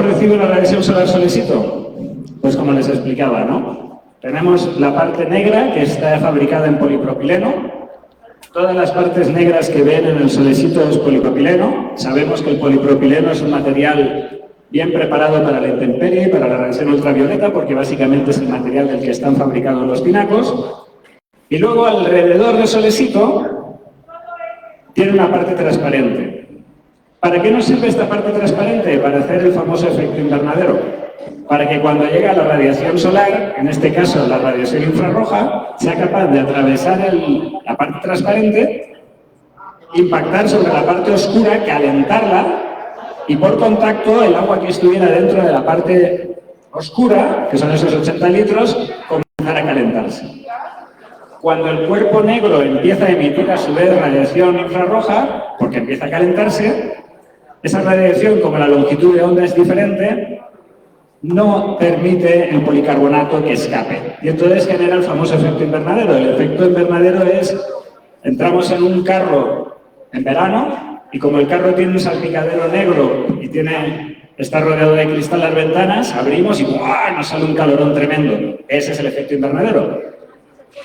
recibe la radiación solar Solesito? Pues como les explicaba, ¿no? Tenemos la parte negra, que está fabricada en polipropileno. Todas las partes negras que ven en el Solesito es polipropileno. Sabemos que el polipropileno es un material bien preparado para la intemperie y para la radiación ultravioleta, porque básicamente es el material del que están fabricados los tinacos. Y luego alrededor del Solesito tiene una parte transparente. ¿Para qué nos sirve esta parte transparente? Para hacer el famoso efecto invernadero. Para que cuando llega la radiación solar, en este caso la radiación infrarroja, sea capaz de atravesar la parte transparente, impactar sobre la parte oscura, calentarla, y por contacto el agua que estuviera dentro de la parte oscura, que son esos 80 litros, comenzar a calentarse. Cuando el cuerpo negro empieza a emitir a su vez radiación infrarroja, porque empieza a calentarse, esa radiación, como la longitud de onda es diferente, no permite el policarbonato que escape. Y entonces genera el famoso efecto invernadero. El efecto invernadero es, entramos en un carro en verano, y como el carro tiene un salpicadero negro y está rodeado de cristal las ventanas, abrimos y ¡buah!, nos sale un calorón tremendo. Ese es el efecto invernadero.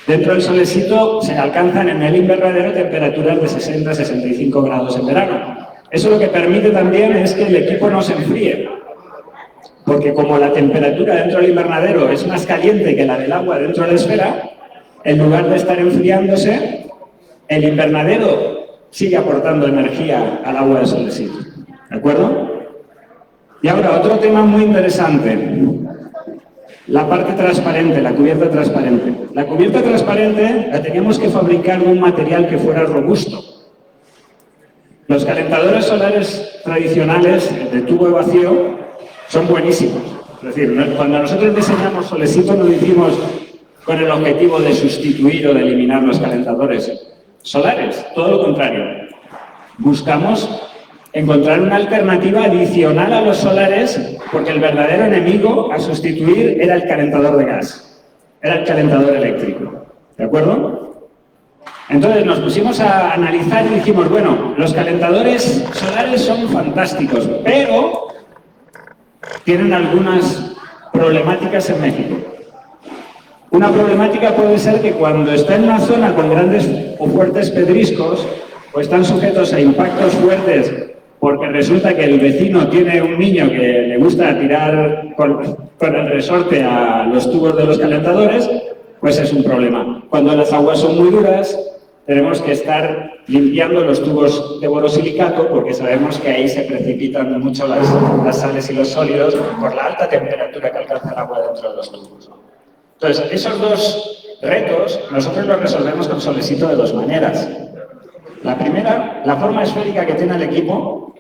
Dentro del Solesito se alcanzan en el invernadero temperaturas de 60-65 grados en verano. Eso lo que permite también es que el equipo no se enfríe. Porque como la temperatura dentro del invernadero es más caliente que la del agua dentro de la esfera, en lugar de estar enfriándose, el invernadero sigue aportando energía al agua del Solesito. ¿De acuerdo? Y ahora, otro tema muy interesante. La parte transparente, la cubierta transparente. La cubierta transparente la teníamos que fabricar de un material que fuera robusto. Los calentadores solares tradicionales de tubo de vacío son buenísimos. Es decir, cuando nosotros diseñamos Solesito no lo hicimos con el objetivo de sustituir o de eliminar los calentadores solares, todo lo contrario. Buscamos encontrar una alternativa adicional a los solares, porque el verdadero enemigo a sustituir era el calentador de gas, era el calentador eléctrico. ¿De acuerdo? Entonces nos pusimos a analizar y dijimos, bueno, los calentadores solares son fantásticos, pero tienen algunas problemáticas en México. Una problemática puede ser que cuando está en una zona con grandes o fuertes pedriscos, o están sujetos a impactos fuertes, porque resulta que el vecino tiene un niño que le gusta tirar con el resorte a los tubos de los calentadores, pues es un problema. Cuando las aguas son muy duras, tenemos que estar limpiando los tubos de borosilicato, porque sabemos que ahí se precipitan mucho las sales y los sólidos por la alta temperatura que alcanza el agua dentro de los tubos. Entonces, esos dos retos nosotros los resolvemos con Solesito de dos maneras. La primera, la forma esférica que tiene el equipo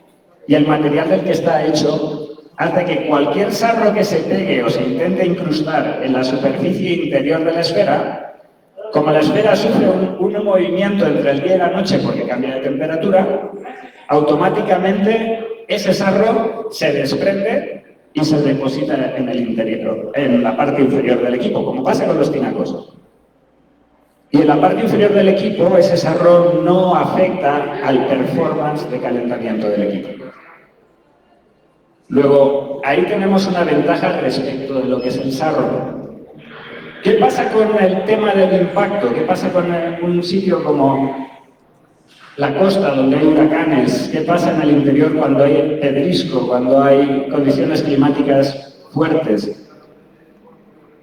y el material del que está hecho hace que cualquier sarro que se pegue o se intente incrustar en la superficie interior de la esfera, como la esfera sufre un movimiento entre el día y la noche porque cambia de temperatura, automáticamente ese sarro se desprende y se deposita en el interior, en la parte inferior del equipo, como pasa con los tinacos. Y en la parte inferior del equipo, ese sarro no afecta al performance de calentamiento del equipo. Luego, ahí tenemos una ventaja respecto de lo que es el sarro. ¿Qué pasa con el tema del impacto? ¿Qué pasa con un sitio como la costa, donde hay huracanes? ¿Qué pasa en el interior cuando hay pedrisco, cuando hay condiciones climáticas fuertes?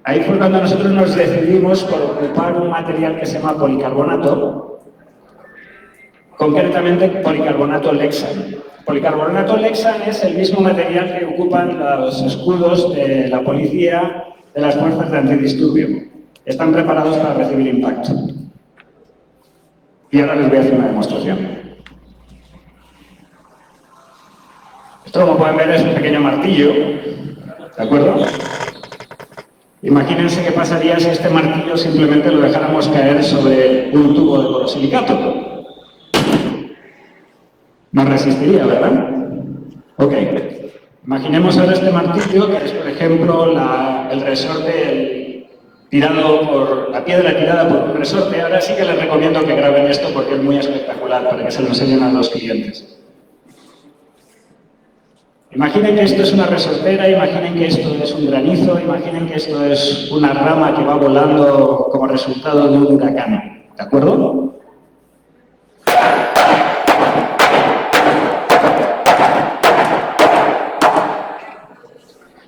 Ahí fue cuando nosotros nos decidimos por ocupar un material que se llama policarbonato, concretamente policarbonato Lexan. Policarbonato Lexan es el mismo material que ocupan los escudos de la policía, de las fuerzas de antidisturbio. Están preparados para recibir impacto. Y ahora les voy a hacer una demostración. Esto, como pueden ver, es un pequeño martillo, ¿de acuerdo? Imagínense qué pasaría si este martillo simplemente lo dejáramos caer sobre un tubo de borosilicato. No resistiría, ¿verdad? Ok. Imaginemos ahora este martillo, que es, por ejemplo, el resorte tirado por la piedra tirada por un resorte. Ahora sí que les recomiendo que graben esto porque es muy espectacular para que se lo enseñen a los clientes. Imaginen que esto es una resortera, imaginen que esto es un granizo, imaginen que esto es una rama que va volando como resultado de un huracán. ¿De acuerdo?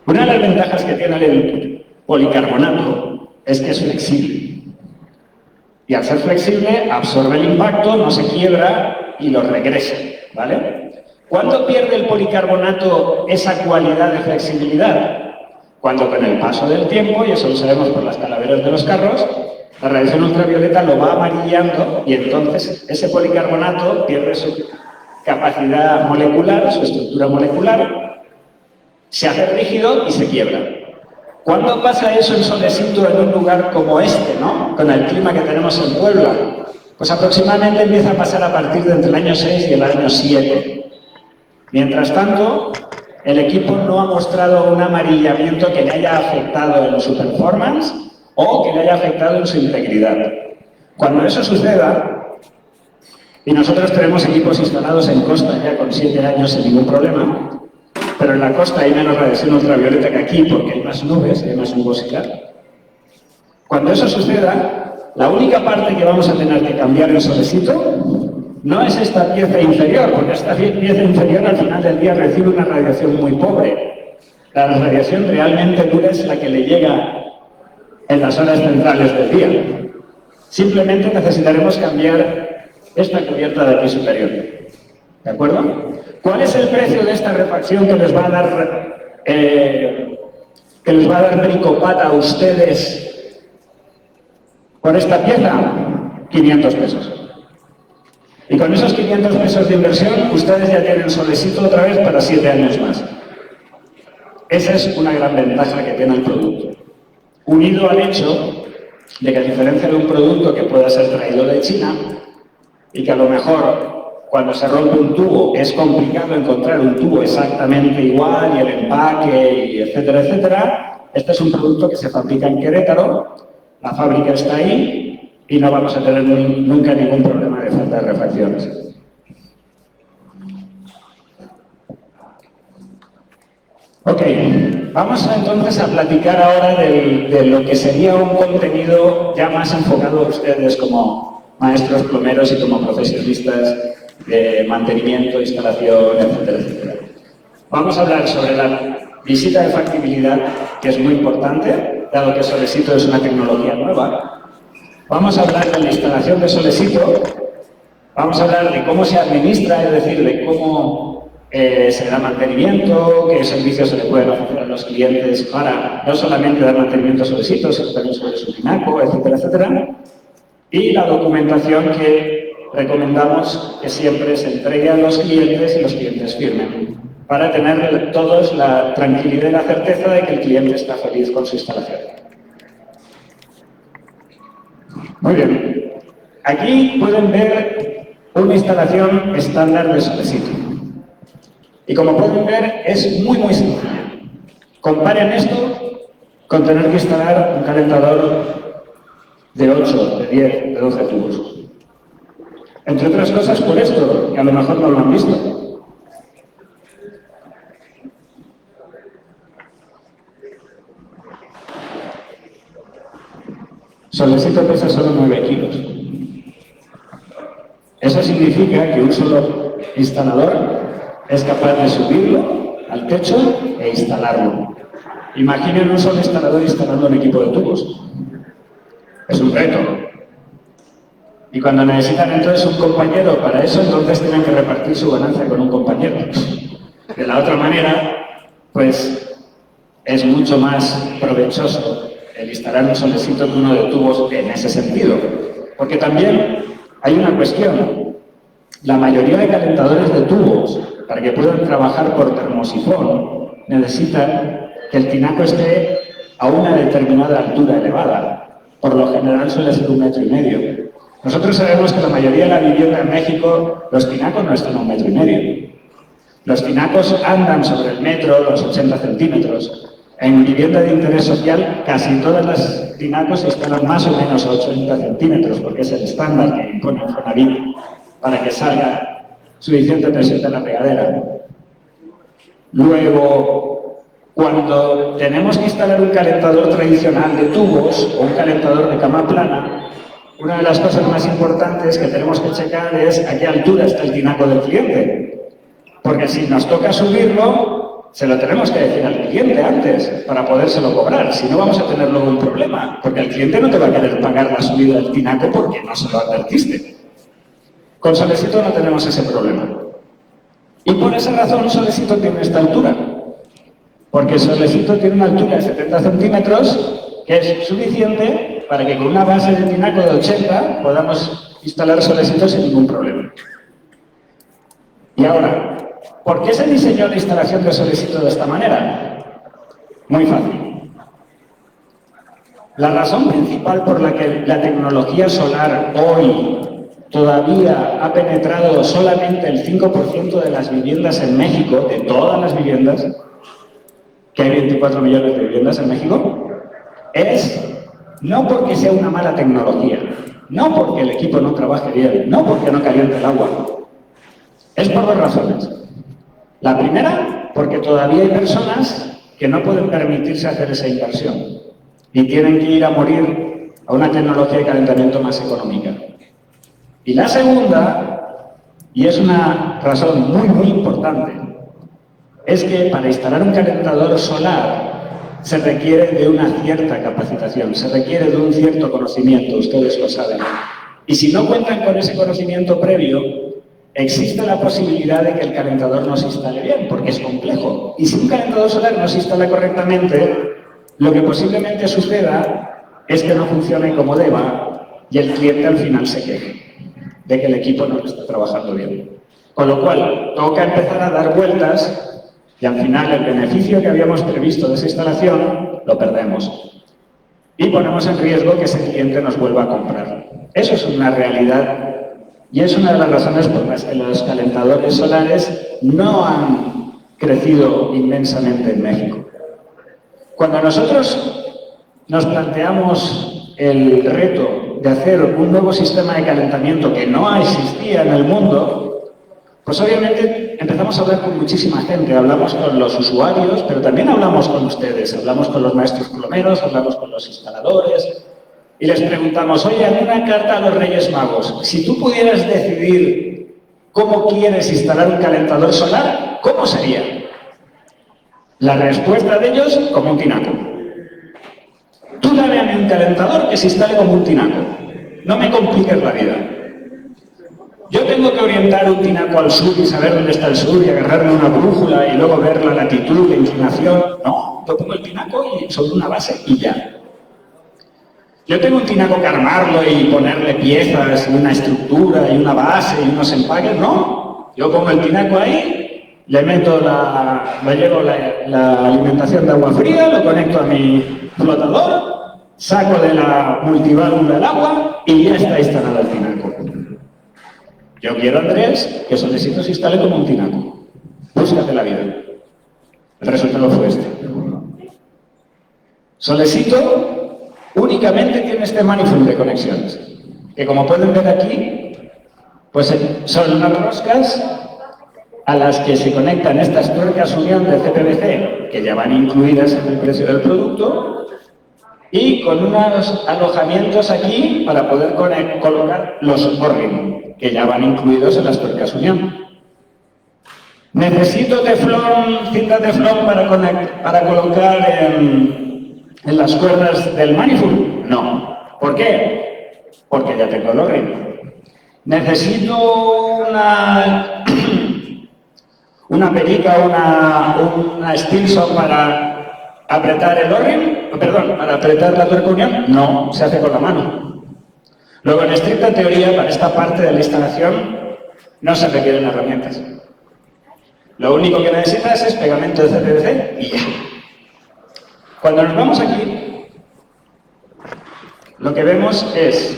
Una de las ventajas que tiene el policarbonato es que es flexible. Y al ser flexible, absorbe el impacto, no se quiebra y lo regresa, ¿vale? ¿Cuándo pierde el policarbonato esa cualidad de flexibilidad? Cuando con el paso del tiempo, y eso lo sabemos por las calaveras de los carros, la radiación ultravioleta lo va amarillando y entonces ese policarbonato pierde su capacidad molecular, su estructura molecular, se hace rígido y se quiebra. ¿Cuándo pasa eso en Solesito en un lugar como este, ¿no? Con el clima que tenemos en Puebla? Pues aproximadamente empieza a pasar a partir de entre el año 6 y el año 7. Mientras tanto, el equipo no ha mostrado un amarillamiento que le haya afectado en su performance o que le haya afectado en su integridad. Cuando eso suceda, y nosotros tenemos equipos instalados en costa ya con 7 años sin ningún problema, pero en la costa hay menos radiación ultravioleta que aquí porque hay más nubes, hay más nubosidad. Cuando eso suceda, la única parte que vamos a tener que cambiar en Solesito no es esta pieza inferior, porque esta pieza inferior al final del día recibe una radiación muy pobre. La radiación realmente dura es la que le llega en las horas centrales del día. Simplemente necesitaremos cambiar esta cubierta de aquí superior. ¿De acuerdo? ¿Cuál es el precio de esta refacción que les va a dar Bricopata a ustedes por esta pieza? 500 pesos. Y con esos 500 pesos de inversión, ustedes ya tienen Solesito otra vez para 7 años más. Esa es una gran ventaja que tiene el producto. Unido al hecho de que a diferencia de un producto que pueda ser traído de China y que a lo mejor cuando se rompe un tubo es complicado encontrar un tubo exactamente igual y el empaque y etcétera, etcétera, este es un producto que se fabrica en Querétaro, la fábrica está ahí y no vamos a tener nunca ningún problema de falta de refacciones. Ok, vamos entonces a platicar ahora de lo que sería un contenido ya más enfocado a ustedes como maestros plomeros y como profesionistas de mantenimiento, instalación, etcétera, etcétera. Vamos a hablar sobre la visita de factibilidad, que es muy importante, dado que Solesito es una tecnología nueva. Vamos a hablar de la instalación de Solesito, vamos a hablar de cómo se administra, es decir, de cómo se da mantenimiento, qué servicios se le pueden ofrecer a los clientes para no solamente dar mantenimiento a Solesito, sino también sobre su tinaco, etcétera, etcétera. Y la documentación que recomendamos que siempre se entregue a los clientes y los clientes firmen, para tener todos la tranquilidad y la certeza de que el cliente está feliz con su instalación. Muy bien. Aquí pueden ver una instalación estándar de Solesito. Y como pueden ver, es muy sencilla. Comparen esto con tener que instalar un calentador de 8, de 10, de 12 tubos. Entre otras cosas por esto, que a lo mejor no lo han visto. Solesito pesa solo 9 kilos. Eso significa que un solo instalador es capaz de subirlo al techo e instalarlo. Imaginen un solo instalador instalando un equipo de tubos. Es un reto. Y cuando necesitan entonces un compañero para eso, entonces tienen que repartir su ganancia con un compañero. De la otra manera, pues es mucho más provechoso el instalar un Solesito que uno de tubos en ese sentido. Porque también hay una cuestión. La mayoría de calentadores de tubos, para que puedan trabajar por termosifón, necesitan que el tinaco esté a una determinada altura elevada. Por lo general suele ser 1,5 metros. Nosotros sabemos que la mayoría de la vivienda en México, los tinacos no están a 1,5 metros. Los tinacos andan sobre el metro, los 80 centímetros. En vivienda de interés social, casi todas las tinacos se instalan más o menos a 80 centímetros, porque es el estándar que impone Infonavit para que salga suficiente presión de la regadera. Luego, cuando tenemos que instalar un calentador tradicional de tubos o un calentador de cama plana, una de las cosas más importantes que tenemos que checar es a qué altura está el tinaco del cliente. Porque si nos toca subirlo, se lo tenemos que decir al cliente antes para podérselo cobrar. Si no, vamos a tener luego un problema, porque el cliente no te va a querer pagar la subida del tinaco porque no se lo advertiste. Con Solesito no tenemos ese problema. Y por esa razón Solesito tiene esta altura. Porque Solesito tiene una altura de 70 centímetros, que es suficiente para que con una base de tinaco de 80 podamos instalar Solesito sin ningún problema. Y ahora, ¿por qué se diseñó la instalación de Solesito de esta manera? Muy fácil. La razón principal por la que la tecnología solar hoy todavía ha penetrado solamente el 5% de las viviendas en México, de todas las viviendas, que hay 24 millones de viviendas en México, es no porque sea una mala tecnología, no porque el equipo no trabaje bien, no porque no caliente el agua. Es por dos razones. La primera, porque todavía hay personas que no pueden permitirse hacer esa inversión y tienen que ir a morir a una tecnología de calentamiento más económica. Y la segunda, y es una razón muy importante, es que para instalar un calentador solar se requiere de una cierta capacitación, se requiere de un cierto conocimiento, ustedes lo saben. Y si no cuentan con ese conocimiento previo, existe la posibilidad de que el calentador no se instale bien, porque es complejo. Y si un calentador solar no se instala correctamente, lo que posiblemente suceda es que no funcione como deba y el cliente al final se queje de que el equipo no está trabajando bien. Con lo cual, toca empezar a dar vueltas y al final el beneficio que habíamos previsto de esa instalación lo perdemos. Y ponemos en riesgo que ese cliente nos vuelva a comprar. Eso es una realidad y es una de las razones por las que los calentadores solares no han crecido inmensamente en México. Cuando nosotros nos planteamos el reto de hacer un nuevo sistema de calentamiento que no existía en el mundo, pues obviamente empezamos a hablar con muchísima gente, hablamos con los usuarios, pero también hablamos con ustedes, hablamos con los maestros plomeros, hablamos con los instaladores y les preguntamos, oye, hazme una carta a los Reyes Magos, si tú pudieras decidir cómo quieres instalar un calentador solar, ¿cómo sería? La respuesta de ellos, como un tinaco. Tú dame a mí un calentador que se instale como un tinaco. No me compliques la vida. Yo tengo que orientar un tinaco al sur y saber dónde está el sur y agarrarme una brújula y luego ver la latitud, la inclinación. No, yo pongo el tinaco y sobre una base y ya. Yo tengo un tinaco que armarlo y ponerle piezas y una estructura y una base y unos empaques. No, yo pongo el tinaco ahí, le meto la alimentación de agua fría, lo conecto a mi flotador, saco de la multiválvula el agua y ya está instalado el tinaco. Yo quiero, Andrés, que Solesito se instale como un tinaco. Búscate la vida. El resultado fue este. Solesito únicamente tiene este manifold de conexiones, que como pueden ver aquí, pues son unas roscas a las que se conectan estas tuercas unión de CPVC, que ya van incluidas en el precio del producto, y con unos alojamientos aquí para poder colocar los O-ring, que ya van incluidos en las tuercas unión. ¿Necesito teflón, cinta teflón para colocar en las cuerdas del manifold? No. ¿Por qué? Porque ya tengo el O-ring. ¿Necesito una perica o una Stilson para apretar el O-ring? Perdón, para apretar la tuerca unión? No, se hace con la mano. Luego, en estricta teoría, para esta parte de la instalación no se requieren herramientas. Lo único que necesitas es pegamento de CPVC y ya. Cuando nos vamos aquí, lo que vemos es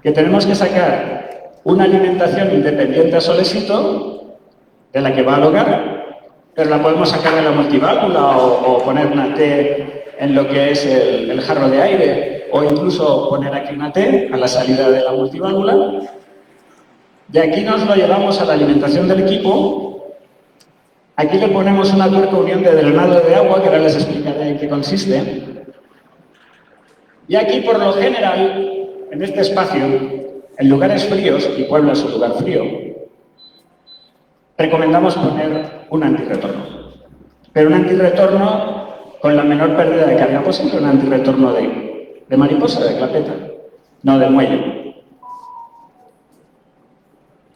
que tenemos que sacar una alimentación independiente a Solesito, de la que va al hogar, pero la podemos sacar de la multiválvula o poner una T en lo que es el jarro de aire, o incluso poner aquí una T a la salida de la multiválvula. Y aquí nos lo llevamos a la alimentación del equipo. Aquí le ponemos una tuerca unión de drenado de agua, que ahora les explicaré en qué consiste. Y aquí, por lo general, en este espacio, en lugares fríos, y Puebla es un lugar frío, recomendamos poner un antirretorno. Pero un antirretorno con la menor pérdida de carga posible, un antirretorno de mariposa, de clapeta, no de muelle.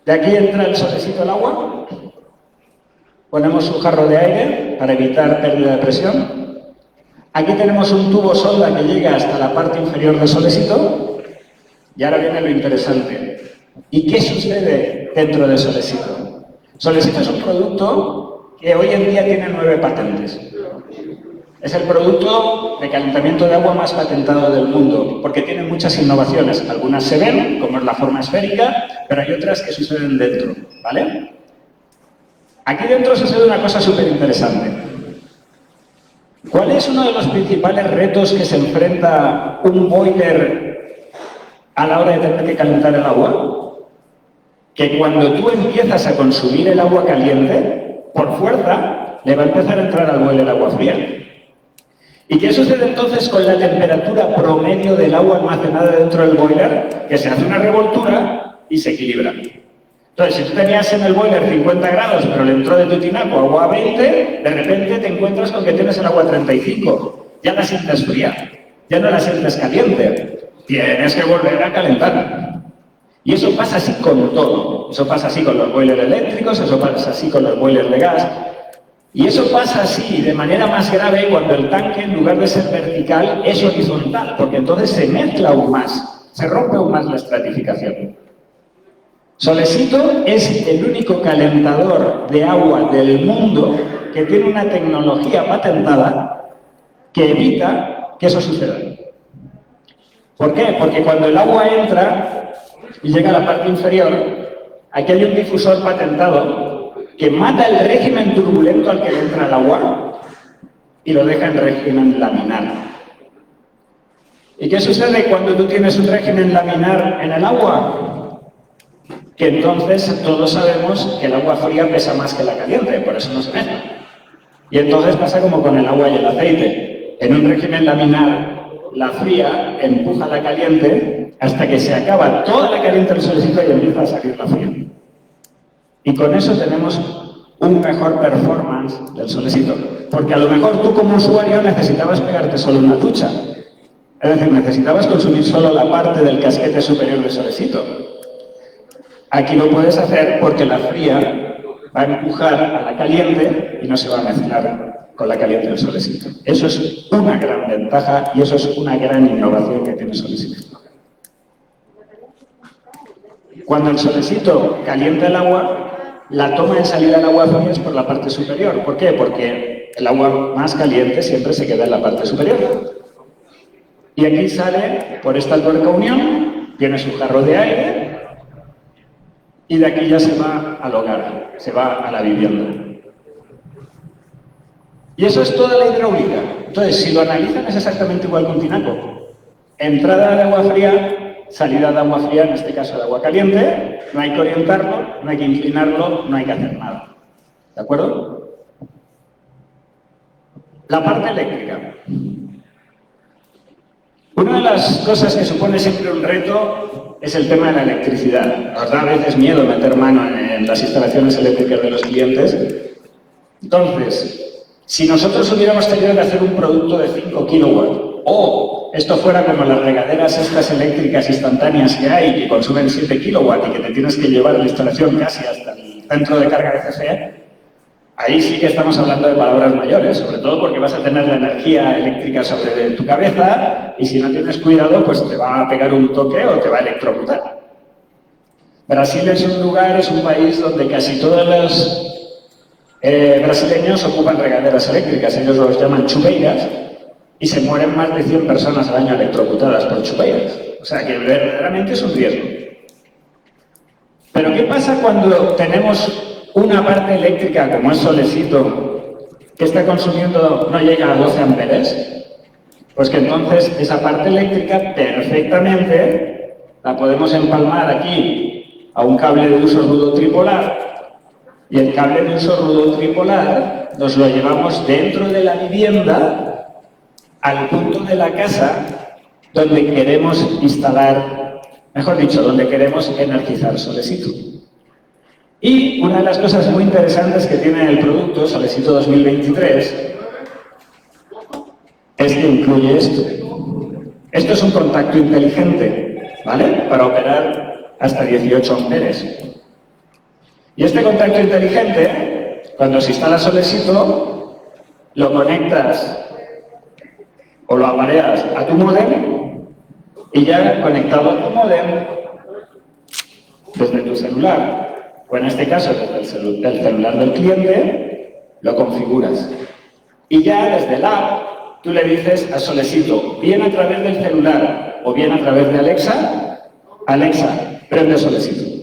De aquí entra el solecito al agua, ponemos un jarro de aire para evitar pérdida de presión. Aquí tenemos un tubo solda que llega hasta la parte inferior del solecito. Y ahora viene lo interesante. ¿Y qué sucede dentro del solecito? Solecito es un producto que hoy en día tiene 9 patentes. Es el producto de calentamiento de agua más patentado del mundo, porque tiene muchas innovaciones. Algunas se ven, como es la forma esférica, pero hay otras que suceden dentro, ¿vale? Aquí dentro sucede una cosa súper interesante. ¿Cuál es uno de los principales retos que se enfrenta un boiler a la hora de tener que calentar el agua? Que cuando tú empiezas a consumir el agua caliente, por fuerza, le va a empezar a entrar al boiler agua fría. ¿Y qué sucede entonces con la temperatura promedio del agua almacenada dentro del boiler? Que se hace una revoltura y se equilibra. Entonces, si tú tenías en el boiler 50 grados, pero le entró de tu tinaco agua a 20, de repente te encuentras con que tienes el agua a 35. Ya la sientes fría, ya no la sientes caliente. Tienes que volver a calentar. Y eso pasa así con todo. Eso pasa así con los boilers eléctricos, eso pasa así con los boilers de gas. Y eso pasa así, de manera más grave, cuando el tanque, en lugar de ser vertical, es horizontal, porque entonces se mezcla aún más, se rompe aún más la estratificación. Solecito es el único calentador de agua del mundo que tiene una tecnología patentada que evita que eso suceda. ¿Por qué? Porque cuando el agua entra y llega a la parte inferior, aquí hay un difusor patentado que mata el régimen turbulento al que le entra el agua y lo deja en régimen laminar. ¿Y qué sucede cuando tú tienes un régimen laminar en el agua? Que entonces todos sabemos que el agua fría pesa más que la caliente, por eso no se mezcla. Y entonces pasa como con el agua y el aceite. En un régimen laminar, la fría empuja a la caliente hasta que se acaba toda la caliente del solecito y empieza a salir la fría. Y con eso tenemos un mejor performance del solecito. Porque a lo mejor tú como usuario necesitabas pegarte solo una ducha. Es decir, necesitabas consumir solo la parte del casquete superior del solecito. Aquí lo puedes hacer porque la fría va a empujar a la caliente y no se va a mezclar con la caliente del solecito. Eso es una gran ventaja y eso es una gran innovación que tiene el solecito. Cuando el solecito calienta el agua, la toma de salida del agua fría es por la parte superior. ¿Por qué? Porque el agua más caliente siempre se queda en la parte superior. Y aquí sale por esta tuerca unión, tiene su jarro de aire y de aquí ya se va al hogar, se va a la vivienda. Y eso es toda la hidráulica. Entonces, si lo analizan, es exactamente igual que un tinaco. Entrada de agua fría, salida de agua fría, en este caso de agua caliente, no hay que orientarlo, no hay que inclinarlo, no hay que hacer nada. ¿De acuerdo? La parte eléctrica. Una de las cosas que supone siempre un reto es el tema de la electricidad. Nos da a veces miedo meter mano en las instalaciones eléctricas de los clientes. Entonces, si nosotros hubiéramos tenido que hacer un producto de 5 kilowatts, o esto fuera como las regaderas estas eléctricas instantáneas que hay, que consumen 7 kilowatts y que te tienes que llevar la instalación casi hasta el centro de carga de CFE, ahí sí que estamos hablando de palabras mayores, sobre todo porque vas a tener la energía eléctrica sobre tu cabeza y si no tienes cuidado, pues te va a pegar un toque o te va a electrocutar. Brasil es un lugar, es un país donde casi todos los brasileños ocupan regaderas eléctricas, ellos los llaman chuveiras, y se mueren más de 100 personas al año electrocutadas por chuveiras. O sea que verdaderamente es un riesgo. Pero ¿qué pasa cuando tenemos una parte eléctrica como es solecito que está consumiendo, no llega a 12 amperes? Pues que entonces esa parte eléctrica perfectamente la podemos empalmar aquí a un cable de uso rudo tripolar Y el cable de uso rudo tripolar nos lo llevamos dentro de la vivienda al punto de la casa donde queremos instalar, mejor dicho, donde queremos energizar Solesito. Y una de las cosas muy interesantes que tiene el producto Solesito 2023 es que incluye esto. Esto es un contacto inteligente, ¿vale? Para operar hasta 18 amperes. Y este contacto inteligente, cuando se instala Solesito, lo conectas o lo apareas a tu módem y ya conectado a tu módem desde tu celular, o en este caso desde el celular del cliente, lo configuras. Y ya desde la app tú le dices a Solesito, bien a través del celular o bien a través de Alexa, Alexa, prende Solesito.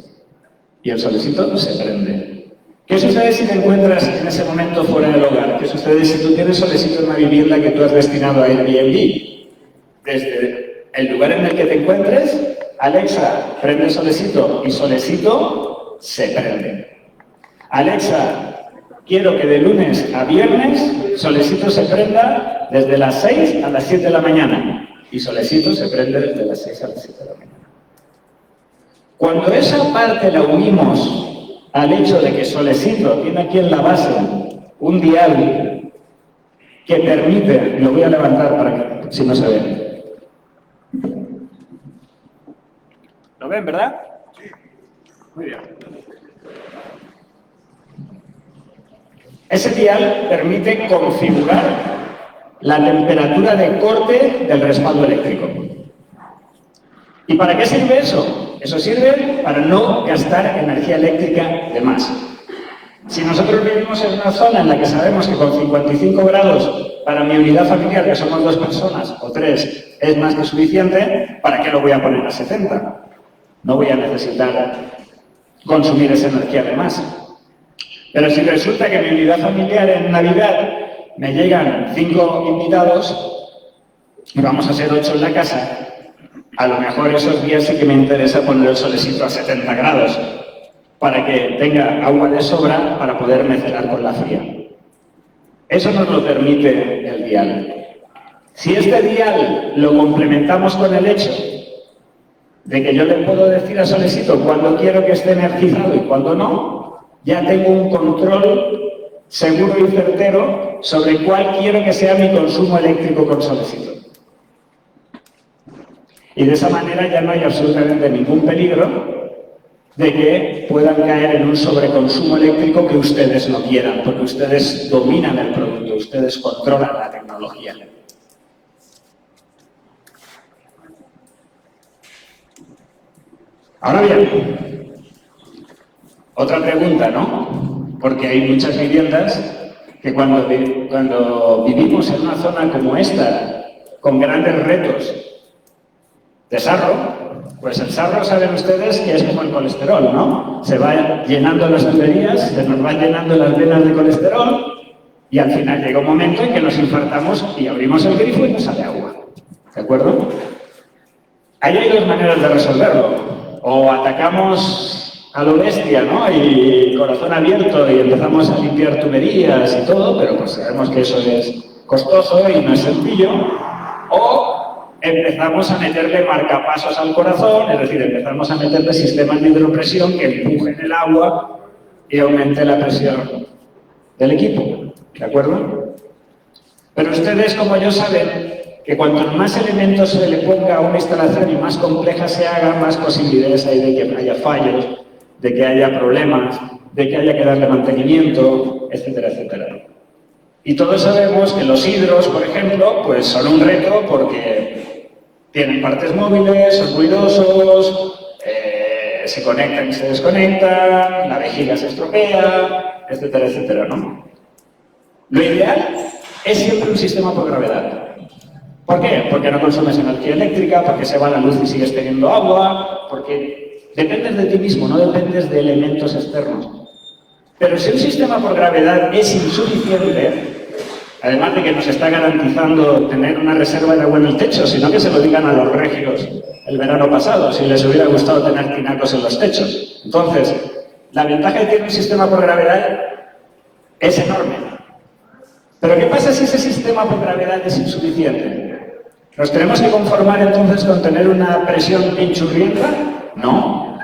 Y el Solesito se prende. ¿Qué sucede si te encuentras en ese momento fuera del hogar? ¿Qué sucede si tú tienes Solesito en una vivienda que tú has destinado a Airbnb? Desde el lugar en el que te encuentres, Alexa, prende Solesito y Solesito se prende. Alexa, quiero que de lunes a viernes Solesito se prenda desde las 6 a las 7 de la mañana y Solesito se prende desde las 6 a las 7 de la mañana. Cuando esa parte la unimos al hecho de que Solesito tiene aquí en la base un dial que permite, lo voy a levantar para que si no se ve. ¿Lo ven, verdad? Sí. Muy bien. Ese dial permite configurar la temperatura de corte del respaldo eléctrico. ¿Y para qué sirve eso? Eso sirve para no gastar energía eléctrica de más. Si nosotros vivimos en una zona en la que sabemos que con 55 grados para mi unidad familiar, que somos 2 personas o 3, es más que suficiente, ¿para qué lo voy a poner a 70? No voy a necesitar consumir esa energía de más. Pero si resulta que mi unidad familiar en Navidad me llegan 5 invitados y vamos a ser 8 en la casa, a lo mejor esos días sí que me interesa poner el Solesito a 70 grados para que tenga agua de sobra para poder mezclar con la fría. Eso nos lo permite el dial. Si este dial lo complementamos con el hecho de que yo le puedo decir a Solesito cuándo quiero que esté energizado y cuándo no, ya tengo un control seguro y certero sobre cuál quiero que sea mi consumo eléctrico con Solesito. Y de esa manera ya no hay absolutamente ningún peligro de que puedan caer en un sobreconsumo eléctrico que ustedes no quieran, porque ustedes dominan el producto, ustedes controlan la tecnología. Ahora bien, otra pregunta, ¿no? Porque hay muchas viviendas que cuando vivimos en una zona como esta, con grandes retos de sarro, pues el sarro saben ustedes que es como el colesterol, ¿no? Se va llenando las tuberías, se nos van llenando las venas de colesterol y al final llega un momento en que nos infartamos y abrimos el grifo y nos sale agua. ¿De acuerdo? Ahí hay 2 maneras de resolverlo. O atacamos a lo bestia, ¿no? Y corazón abierto y empezamos a limpiar tuberías y todo, pero pues sabemos que eso es costoso y no es sencillo. O empezamos a meterle marcapasos al corazón, es decir, empezamos a meterle sistemas de hidropresión que empujen el agua y aumente la presión del equipo, ¿de acuerdo? Pero ustedes, como yo, saben que cuanto más elementos se le ponga a una instalación y más compleja se haga, más posibilidades hay de que haya fallos, de que haya problemas, de que haya que darle mantenimiento, etcétera, etcétera. Y todos sabemos que los hidros, por ejemplo, pues son un reto porque tienen partes móviles, son ruidosos, se conectan y se desconectan, la vejiga se estropea, etcétera, etcétera, ¿no? Lo ideal es siempre un sistema por gravedad. ¿Por qué? Porque no consumes energía eléctrica, porque se va la luz y sigues teniendo agua, porque dependes de ti mismo, no dependes de elementos externos. Pero si un sistema por gravedad es insuficiente, además de que nos está garantizando tener una reserva de agua en el techo, sino que se lo digan a los regios el verano pasado, si les hubiera gustado tener tinacos en los techos. Entonces, La ventaja que tiene un sistema por gravedad es enorme. Pero ¿qué pasa si ese sistema por gravedad es insuficiente? ¿Nos tenemos que conformar entonces con tener una presión pinchurrienta? No.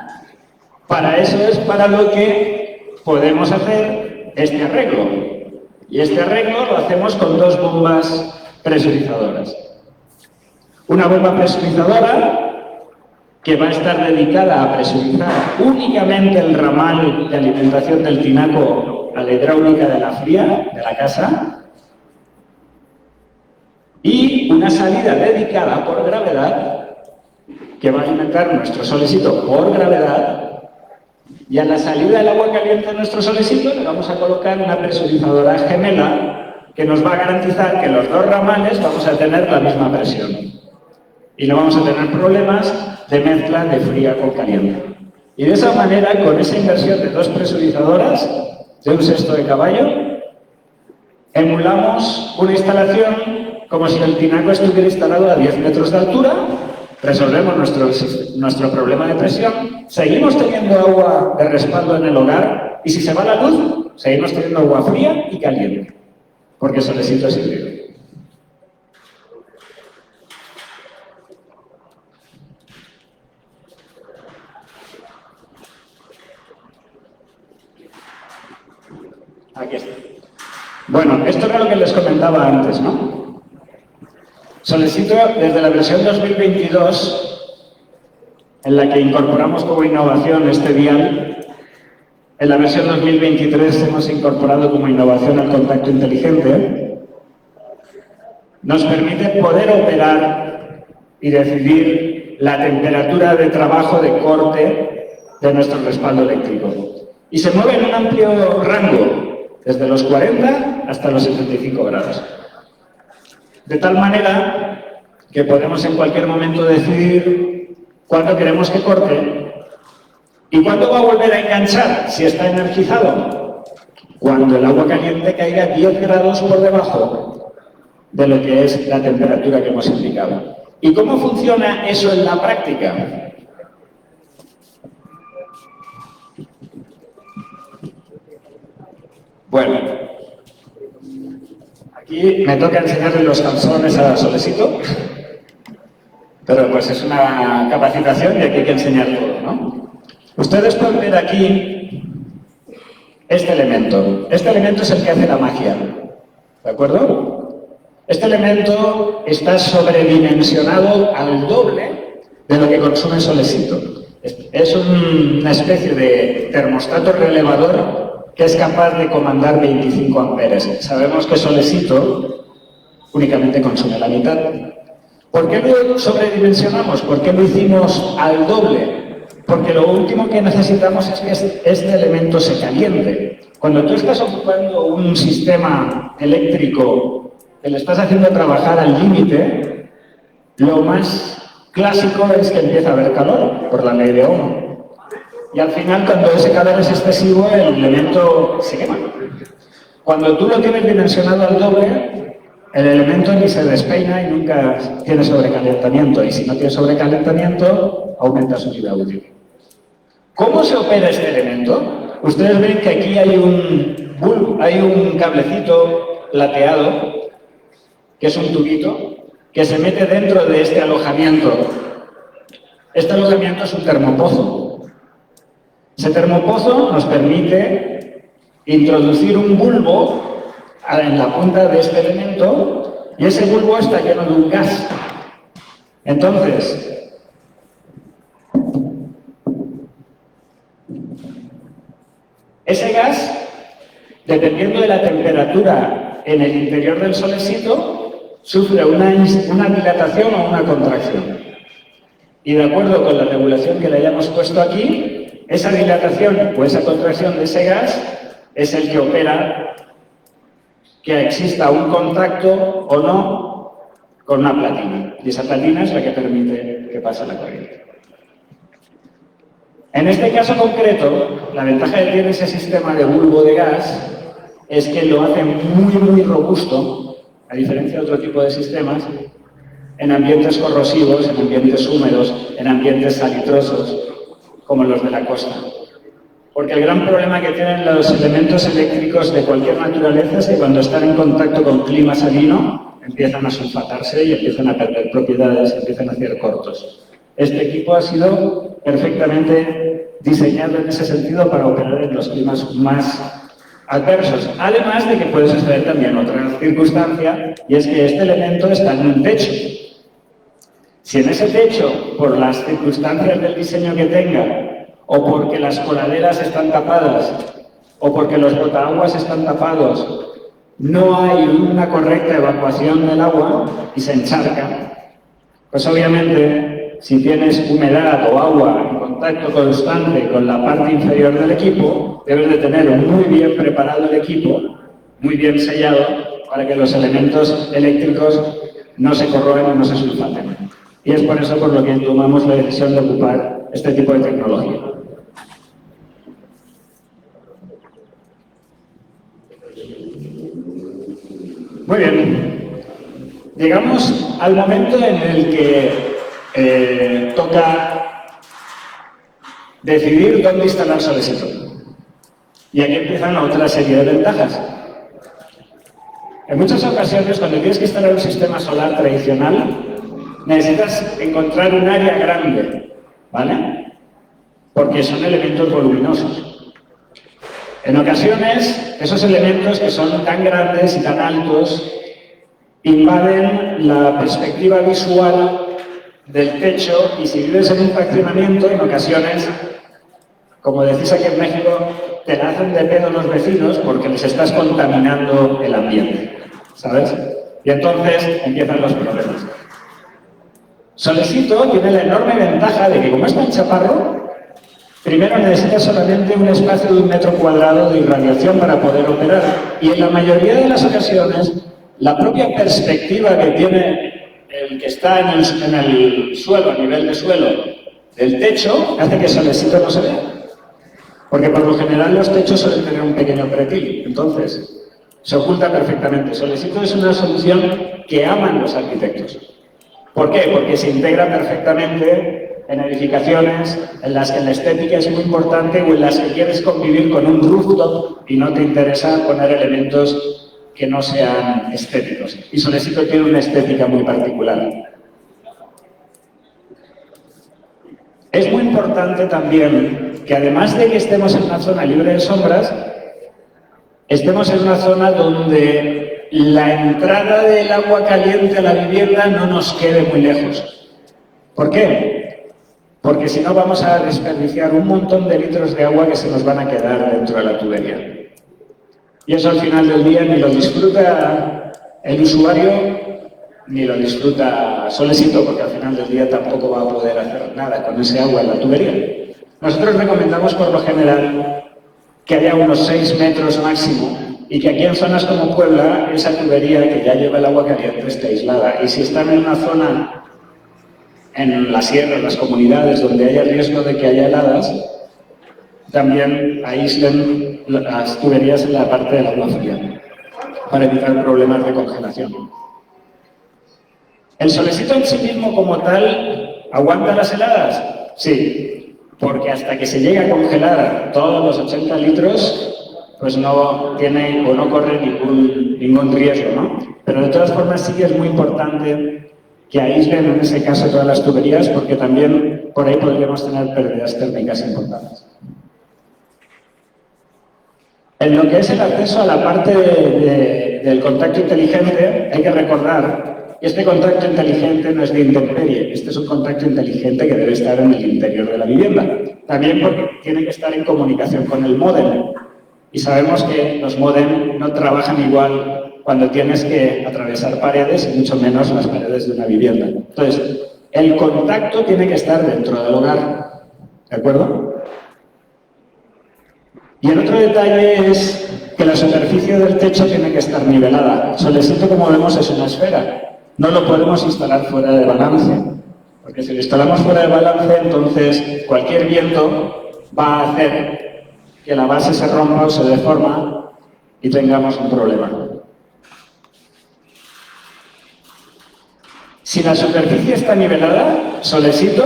Para eso es para lo que podemos hacer este arreglo. Y este arreglo lo hacemos con dos bombas presurizadoras. Una bomba presurizadora que va a estar dedicada a presurizar únicamente el ramal de alimentación del tinaco a la hidráulica de la fría de la casa, y una salida dedicada por gravedad que va a alimentar nuestro solecito por gravedad, y a la salida del agua caliente de nuestro solecito le vamos a colocar una presurizadora gemela que nos va a garantizar que los dos ramales vamos a tener la misma presión y no vamos a tener problemas de mezcla de fría con caliente. Y de esa manera, con esa inversión de dos presurizadoras de 1/6 de caballo, emulamos una instalación como si el tinaco estuviera instalado a 10 metros de altura, resolvemos nuestro problema de presión, seguimos teniendo agua de respaldo en el hogar y si se va la luz, seguimos teniendo agua fría y caliente, porque el solecito es híbrido. Aquí está. Bueno, esto era lo que les comentaba antes, ¿no? Solecito, desde la versión 2022, en la que incorporamos como innovación este dial, en la versión 2023 hemos incorporado como innovación el contacto inteligente, nos permite poder operar y decidir la temperatura de trabajo de corte de nuestro respaldo eléctrico. Y se mueve en un amplio rango, desde los 40 hasta los 75 grados. De tal manera que podemos en cualquier momento decidir cuándo queremos que corte y cuándo va a volver a enganchar si está energizado. Cuando el agua caliente caiga 10 grados por debajo de lo que es la temperatura que hemos indicado. ¿Y cómo funciona eso en la práctica? Bueno, aquí me toca enseñarle los calzones a Solecito, pero pues es una capacitación y aquí hay que enseñar todo, ¿no? Ustedes pueden ver aquí este elemento. Este elemento es el que hace la magia, ¿de acuerdo? Este elemento está sobredimensionado al doble de lo que consume Solecito. Es una especie de termostato relevador que es capaz de comandar 25 amperes. Sabemos que Solecito únicamente consume la mitad. ¿Por qué lo sobredimensionamos? ¿Por qué lo hicimos al doble? Porque lo último que necesitamos es que este elemento se caliente. Cuando tú estás ocupando un sistema eléctrico que le estás haciendo trabajar al límite, lo más clásico es que empieza a haber calor por la ley de Ohm. Y al final, cuando ese calor es excesivo, el elemento se quema. Cuando tú lo tienes dimensionado al doble, el elemento ni se despeina y nunca tiene sobrecalentamiento. Y si no tiene sobrecalentamiento, aumenta su vida útil. ¿Cómo se opera este elemento? Ustedes ven que aquí hay un cablecito plateado, que es un tubito, que se mete dentro de este alojamiento. Este alojamiento es un termopozo. Ese termopozo nos permite introducir un bulbo en la punta de este elemento y ese bulbo está lleno de un gas. Entonces, ese gas, dependiendo de la temperatura en el interior del solecito, sufre una dilatación o una contracción. Y de acuerdo con la regulación que le hayamos puesto aquí, esa dilatación o esa contracción de ese gas es el que opera que exista un contacto o no con una platina. Y esa platina es la que permite que pase la corriente. En este caso concreto, la ventaja que tiene ese sistema de bulbo de gas es que lo hace muy robusto, a diferencia de otro tipo de sistemas, en ambientes corrosivos, en ambientes húmedos, en ambientes salitrosos, como los de la costa. Porque el gran problema que tienen los elementos eléctricos de cualquier naturaleza es que cuando están en contacto con clima salino empiezan a sulfatarse y empiezan a perder propiedades, empiezan a hacer cortos. Este equipo ha sido perfectamente diseñado en ese sentido para operar en los climas más adversos. Además de que puede suceder también otra circunstancia, y es que este elemento está en un techo. Si en ese techo, por las circunstancias del diseño que tenga, o porque las coladeras están tapadas, o porque los botaaguas están tapados, no hay una correcta evacuación del agua y se encharca, pues obviamente, si tienes humedad o agua en contacto constante con la parte inferior del equipo, debes de tener muy bien preparado el equipo, muy bien sellado, para que los elementos eléctricos no se corroen o no se sulfaten. Y es por eso por lo que tomamos la decisión de ocupar este tipo de tecnología. Muy bien. Llegamos al momento en el que toca decidir dónde instalar Solesito. Y aquí empiezan otra serie de ventajas. En muchas ocasiones, cuando tienes que instalar un sistema solar tradicional, necesitas encontrar un área grande, ¿vale? Porque son elementos voluminosos. En ocasiones, esos elementos que son tan grandes y tan altos invaden la perspectiva visual del techo y si vives en un fraccionamiento, en ocasiones, como decís aquí en México, te la hacen de pedo los vecinos porque les estás contaminando el ambiente, ¿sabes? Y entonces empiezan los problemas. Solesito tiene la enorme ventaja de que como es tan chaparro, primero necesita solamente un espacio de 1 metro cuadrado de irradiación para poder operar. Y en la mayoría de las ocasiones, la propia perspectiva que tiene el que está en el suelo, a nivel de suelo, del techo, hace que Solesito no se vea. Porque por lo general los techos suelen tener un pequeño pretil. Entonces, se oculta perfectamente. Solesito es una solución que aman los arquitectos. ¿Por qué? Porque se integra perfectamente en edificaciones en las que la estética es muy importante o en las que quieres convivir con un rooftop y no te interesa poner elementos que no sean estéticos. Y Solesito tiene una estética muy particular. Es muy importante también que además de que estemos en una zona libre de sombras, estemos en una zona donde la entrada del agua caliente a la vivienda no nos quede muy lejos. ¿Por qué? Porque si no vamos a desperdiciar un montón de litros de agua que se nos van a quedar dentro de la tubería. Y eso al final del día ni lo disfruta el usuario, ni lo disfruta Solesito, porque al final del día tampoco va a poder hacer nada con ese agua en la tubería. Nosotros recomendamos por lo general que haya unos 6 metros máximo y que aquí en zonas como Puebla, esa tubería que ya lleva el agua caliente esté aislada. Y si están en una zona, en la sierra, en las comunidades donde haya riesgo de que haya heladas, también aíslen las tuberías en la parte del agua fría, para evitar problemas de congelación. ¿El Solesito en sí mismo como tal aguanta las heladas? Sí, porque hasta que se llegue a congelar todos los 80 litros, pues no tiene o no corre ningún riesgo, ¿no? Pero de todas formas sí que es muy importante que aíslen en ese caso todas las tuberías, porque también por ahí podríamos tener pérdidas térmicas importantes. En lo que es el acceso a la parte del contacto inteligente, hay que recordar que este contacto inteligente no es de intemperie, este es un contacto inteligente que debe estar en el interior de la vivienda. También porque tiene que estar en comunicación con el módem. Y sabemos que los módem no trabajan igual cuando tienes que atravesar paredes y mucho menos las paredes de una vivienda. Entonces, el contacto tiene que estar dentro del hogar, ¿de acuerdo? Y el otro detalle es que la superficie del techo tiene que estar nivelada. Solesito, como vemos, es una esfera. No lo podemos instalar fuera de balance, porque si lo instalamos fuera de balance, entonces cualquier viento va a hacer que la base se rompa o se deforma y tengamos un problema. Si la superficie está nivelada, Solesito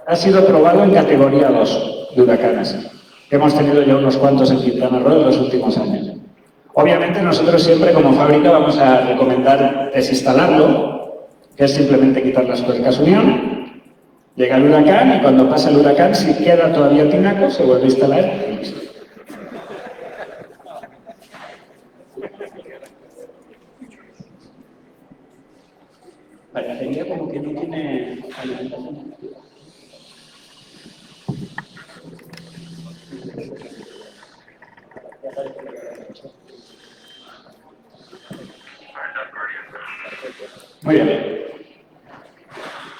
ha sido probado en categoría 2 de huracanes. que hemos tenido ya unos cuantos en Quintana Roo en los últimos años. Obviamente nosotros siempre como fábrica vamos a recomendar desinstalarlo, que es simplemente quitar las tuercas unión. Llega el huracán y cuando pasa el huracán, si queda todavía tinaco, se vuelve a instalar y listo. Parecería como que no tiene alimentación. Muy bien.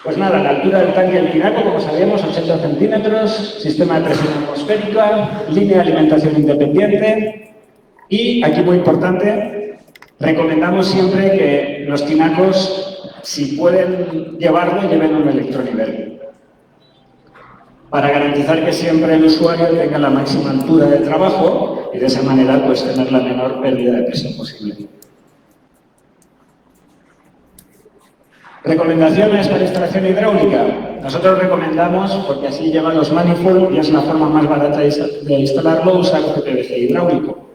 Pues nada, la altura del tanque del tinaco, como sabíamos, 80 centímetros, sistema de presión atmosférica, línea de alimentación independiente y, aquí muy importante, recomendamos siempre que los tinacos, si pueden llevarlo, lleven un electronivel, para garantizar que siempre el usuario tenga la máxima altura de trabajo y de esa manera pues tener la menor pérdida de presión posible. Recomendaciones para instalación hidráulica. Nosotros recomendamos, porque así llevan los manifold y es la forma más barata de instalarlo, usar PVC hidráulico.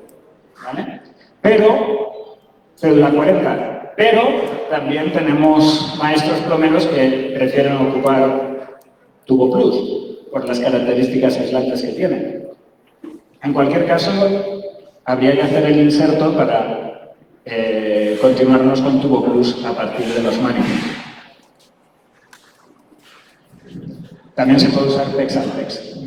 ¿Vale? Pero, cédula 40. Pero también tenemos maestros plomeros que prefieren ocupar tubo plus, por las características aislantes que tiene. En cualquier caso, habría que hacer el inserto para continuarnos con tubo plus a partir de los manifolds. También se puede usar PEX-Altex.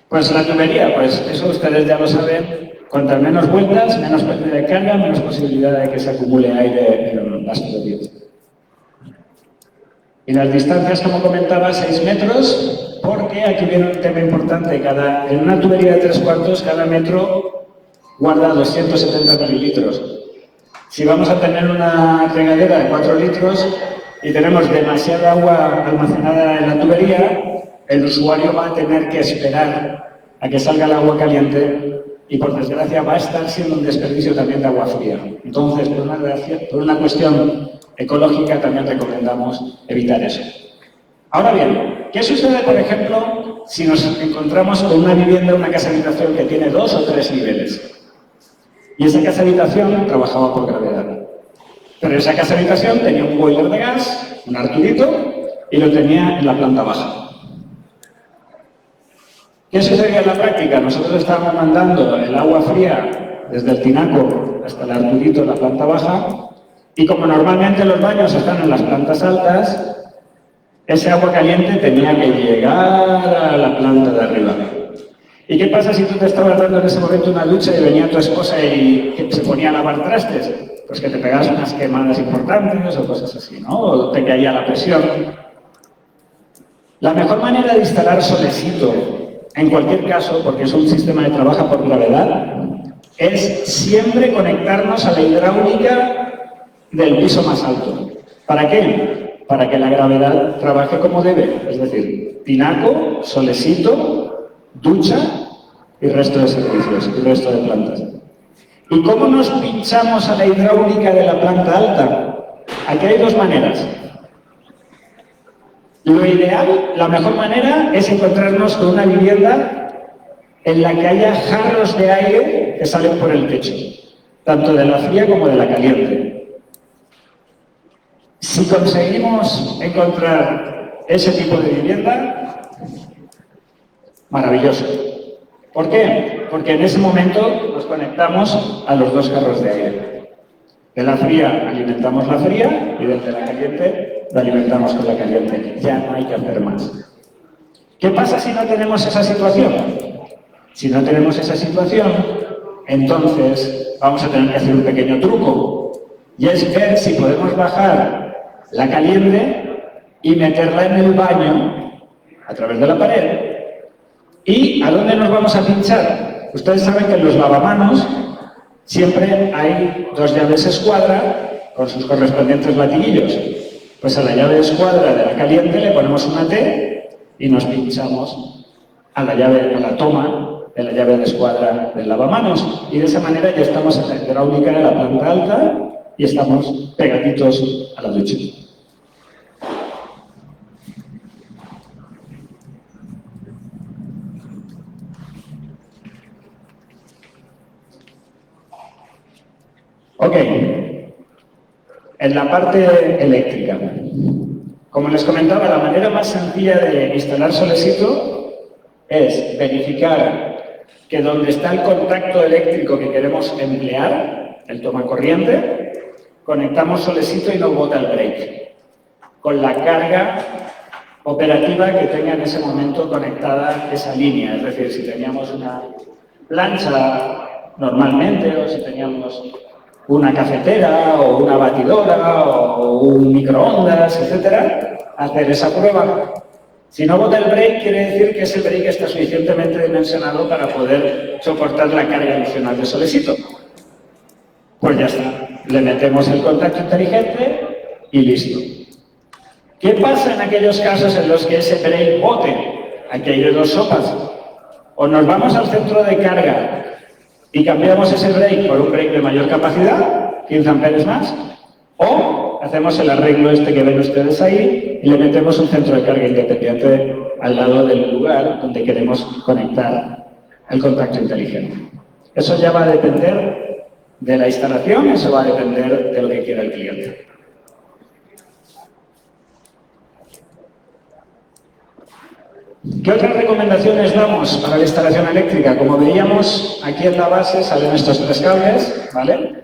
Pues la tubería, pues eso ustedes ya lo saben, cuantas menos vueltas, menos pérdida de carga, menos posibilidad de que se acumule aire en las tuberías. Y las distancias, como comentaba, 6 metros, porque aquí viene un tema importante. En una tubería de 3/4, cada metro guarda 270 mililitros. Si vamos a tener una regadera de 4 litros y tenemos demasiada agua almacenada en la tubería, el usuario va a tener que esperar a que salga el agua caliente y, por desgracia, va a estar siendo un desperdicio también de agua fría. Entonces, por una cuestión ecológica, también recomendamos evitar eso. Ahora bien, ¿qué sucede, por ejemplo, si nos encontramos con una vivienda, una casa-habitación que tiene 2 o 3 niveles? Y esa casa-habitación trabajaba por gravedad. Pero esa casa-habitación tenía un boiler de gas, un Arturito, y lo tenía en la planta baja. ¿Qué sucedía en la práctica? Nosotros estábamos mandando el agua fría desde el tinaco hasta el Arturito en la planta baja, y como normalmente los baños están en las plantas altas, ese agua caliente tenía que llegar a la planta de arriba. ¿Y qué pasa si tú te estabas dando en ese momento una ducha y venía tu esposa y se ponía a lavar trastes? Pues que te pegabas unas quemadas importantes o cosas así, ¿no? O te caía la presión. La mejor manera de instalar solecito, en cualquier caso, porque es un sistema de trabajo por gravedad, es siempre conectarnos a la hidráulica del piso más alto. ¿Para qué? Para que la gravedad trabaje como debe. Es decir, tinaco, solecito, ducha y resto de servicios, y resto de plantas. ¿Y cómo nos pinchamos a la hidráulica de la planta alta? Aquí hay 2 maneras. Lo ideal, la mejor manera, es encontrarnos con una vivienda en la que haya jarros de aire que salen por el techo, tanto de la fría como de la caliente. Si conseguimos encontrar ese tipo de vivienda, maravilloso. ¿Por qué? Porque en ese momento nos conectamos a los 2 jarros de aire. De la fría alimentamos la fría y desde la caliente la alimentamos con la caliente. Ya no hay que hacer más. ¿Qué pasa si no tenemos esa situación? Si no tenemos esa situación, entonces vamos a tener que hacer un pequeño truco. Y es ver si podemos bajar la caliente y meterla en el baño a través de la pared. ¿Y a dónde nos vamos a pinchar? Ustedes saben que en los lavamanos siempre hay 2 llaves escuadra con sus correspondientes latiguillos. Pues a la llave escuadra de la caliente le ponemos una T y nos pinchamos a la toma de la llave de escuadra del lavamanos. Y de esa manera ya estamos en la hidráulica de la planta alta y estamos pegaditos a la ducha. Ok, en la parte eléctrica. Como les comentaba, la manera más sencilla de instalar Solesito es verificar que donde está el contacto eléctrico que queremos emplear, el tomacorriente, conectamos Solesito y no bota el break, con la carga operativa que tenga en ese momento conectada esa línea. Es decir, si teníamos una plancha normalmente, o si teníamos una cafetera, o una batidora, o un microondas, etcétera, hacer esa prueba. Si no bota el break, quiere decir que ese break está suficientemente dimensionado para poder soportar la carga adicional de Solesito. Pues ya está. Le metemos el contacto inteligente y listo. ¿Qué pasa en aquellos casos en los que ese break bote? Aquí hay de dos sopas. O nos vamos al centro de carga y cambiamos ese break por un break de mayor capacidad, 15 amperes más, o hacemos el arreglo este que ven ustedes ahí y le metemos un centro de carga independiente al lado del lugar donde queremos conectar el contacto inteligente. Eso ya va a depender de la instalación, eso va a depender de lo que quiera el cliente. ¿Qué otras recomendaciones damos para la instalación eléctrica? Como veíamos, aquí en la base salen estos tres cables, ¿vale?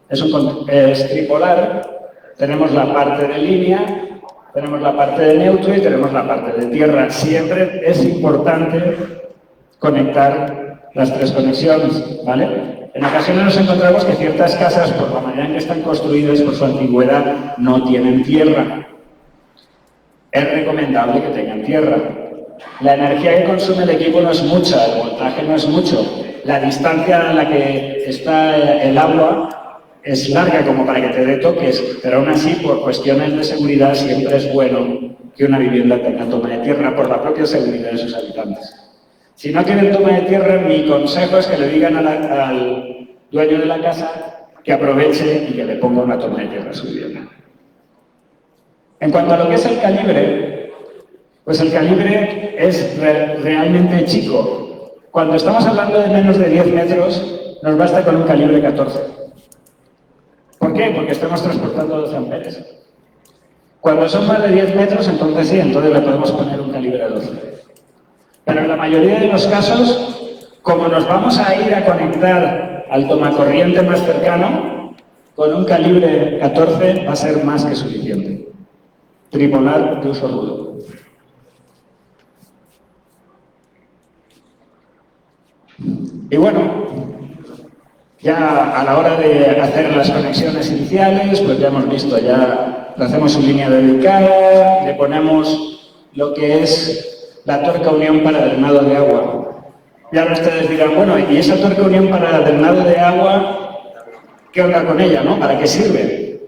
Es tripolar, tenemos la parte de línea, tenemos la parte de neutro y tenemos la parte de tierra. Siempre es importante conectar las tres conexiones, ¿vale? En ocasiones nos encontramos que ciertas casas, por la manera en que están construidas, por su antigüedad, no tienen tierra. Es recomendable que tengan tierra. La energía que consume el equipo no es mucha, el voltaje no es mucho. La distancia a la que está el agua es larga como para que te dé toques, pero aún así, por cuestiones de seguridad, siempre es bueno que una vivienda tenga toma de tierra por la propia seguridad de sus habitantes. Si no tienen toma de tierra, mi consejo es que le digan al dueño de la casa que aproveche y que le ponga una toma de tierra a su vivienda. En cuanto a lo que es el calibre, pues el calibre es realmente chico. Cuando estamos hablando de menos de 10 metros, nos basta con un calibre 14. ¿Por qué? Porque estamos transportando 12 amperes. Cuando son más de 10 metros, entonces sí, entonces le podemos poner un calibre 12. Pero en la mayoría de los casos, como nos vamos a ir a conectar al tomacorriente más cercano, con un calibre 14 va a ser más que suficiente. Tripolar de uso rudo. Y bueno, ya a la hora de hacer las conexiones iniciales, pues ya hemos visto, ya le hacemos su línea dedicada, le ponemos lo que es la tuerca unión para drenado de agua. Y ahora ustedes dirán, bueno, ¿y esa tuerca unión para drenado de agua, qué onda con ella, no? ¿Para qué sirve?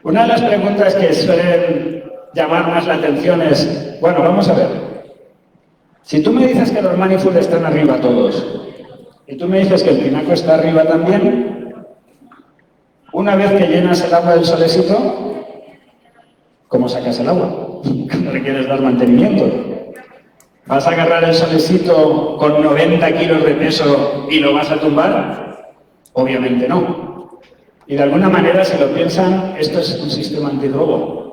Una de las preguntas que suelen llamar más la atención es, bueno, vamos a ver. Si tú me dices que los manifold están arriba todos, y tú me dices que el tinaco está arriba también, una vez que llenas el agua del Solesito, ¿cómo sacas el agua? ¿Cómo le quieres dar mantenimiento? ¿Vas a agarrar el Solesito con 90 kilos de peso y lo vas a tumbar? Obviamente no. Y de alguna manera, si lo piensan, esto es un sistema antirrobo.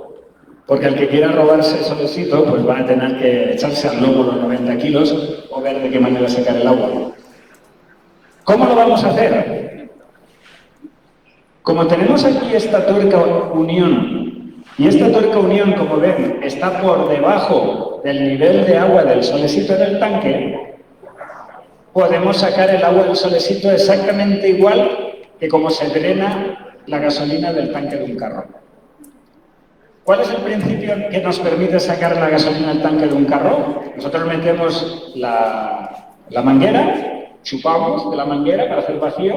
Porque el que quiera robarse el Solesito, pues va a tener que echarse al lomo los 90 kilos o ver de qué manera sacar el agua. ¿Cómo lo vamos a hacer? Como tenemos aquí esta tuerca unión, y esta tuerca unión, como ven, está por debajo del nivel de agua del Solesito en el tanque, podemos sacar el agua del Solesito exactamente igual que como se drena la gasolina del tanque de un carro. ¿Cuál es el principio que nos permite sacar la gasolina del tanque de un carro? Nosotros metemos la manguera, chupamos de la manguera para hacer vacío,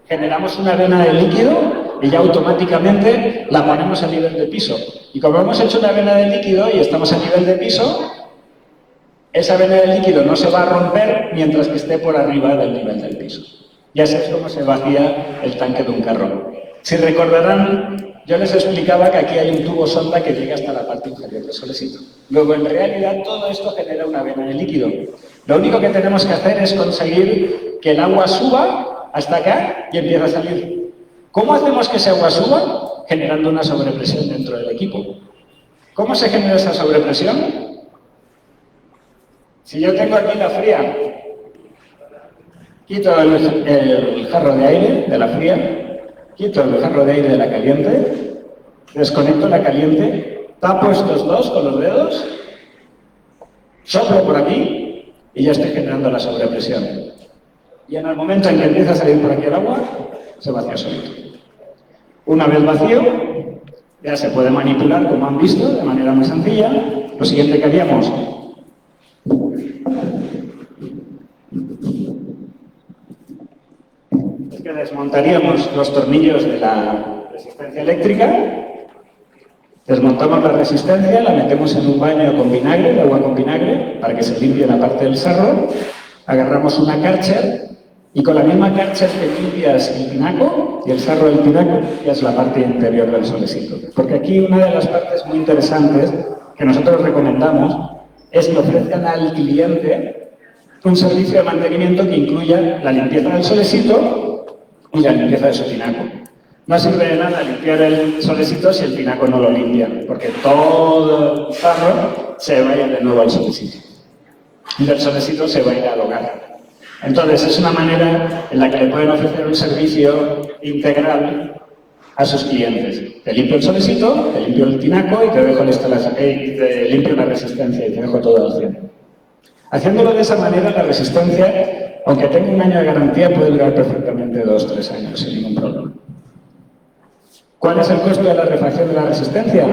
generamos una vena de líquido y ya automáticamente la ponemos a nivel de piso. Y como hemos hecho una vena de líquido y estamos a nivel de piso, esa vena de líquido no se va a romper mientras que esté por arriba del nivel del piso. Y así es como se vacía el tanque de un carro. Si recordarán, yo les explicaba que aquí hay un tubo sonda que llega hasta la parte inferior del Solesito. Luego, en realidad, todo esto genera una vena de líquido. Lo único que tenemos que hacer es conseguir que el agua suba hasta acá y empieza a salir. ¿Cómo hacemos que ese agua suba? Generando una sobrepresión dentro del equipo. ¿Cómo se genera esa sobrepresión? Si yo tengo aquí la fría, quito el jarro de aire de la fría, quito el jarro de aire de la caliente, desconecto la caliente, tapo estos dos con los dedos, soplo por aquí y ya estoy generando la sobrepresión. Y en el momento en que empieza a salir por aquí el agua, se vacía solito. Una vez vacío, ya se puede manipular, como han visto, de manera muy sencilla. Lo siguiente que haríamos es que desmontaríamos los tornillos de la resistencia eléctrica, desmontamos la resistencia, la metemos en un baño con vinagre, de agua con vinagre, para que se limpie la parte del sarro, agarramos una Karcher y con la misma Karcher que limpias el tinaco y el sarro del tinaco, ya es la parte interior del solecito. Porque aquí una de las partes muy interesantes que nosotros recomendamos es que ofrezcan al cliente un servicio de mantenimiento que incluya la limpieza del solecito y la limpieza de su tinaco. No sirve de nada limpiar el solecito si el tinaco no lo limpia, porque todo el sarro se va a ir de nuevo al solecito. Y del solecito se va a ir al hogar. Entonces, es una manera en la que le pueden ofrecer un servicio integral a sus clientes. Te limpio el solecito, te limpio el tinaco y te dejo te limpio la resistencia y te dejo todo al 100. Haciéndolo de esa manera, la resistencia, aunque tenga un año de garantía, puede durar perfectamente 2 o 3 años sin ningún problema. ¿Cuál es el costo de la refacción de la resistencia?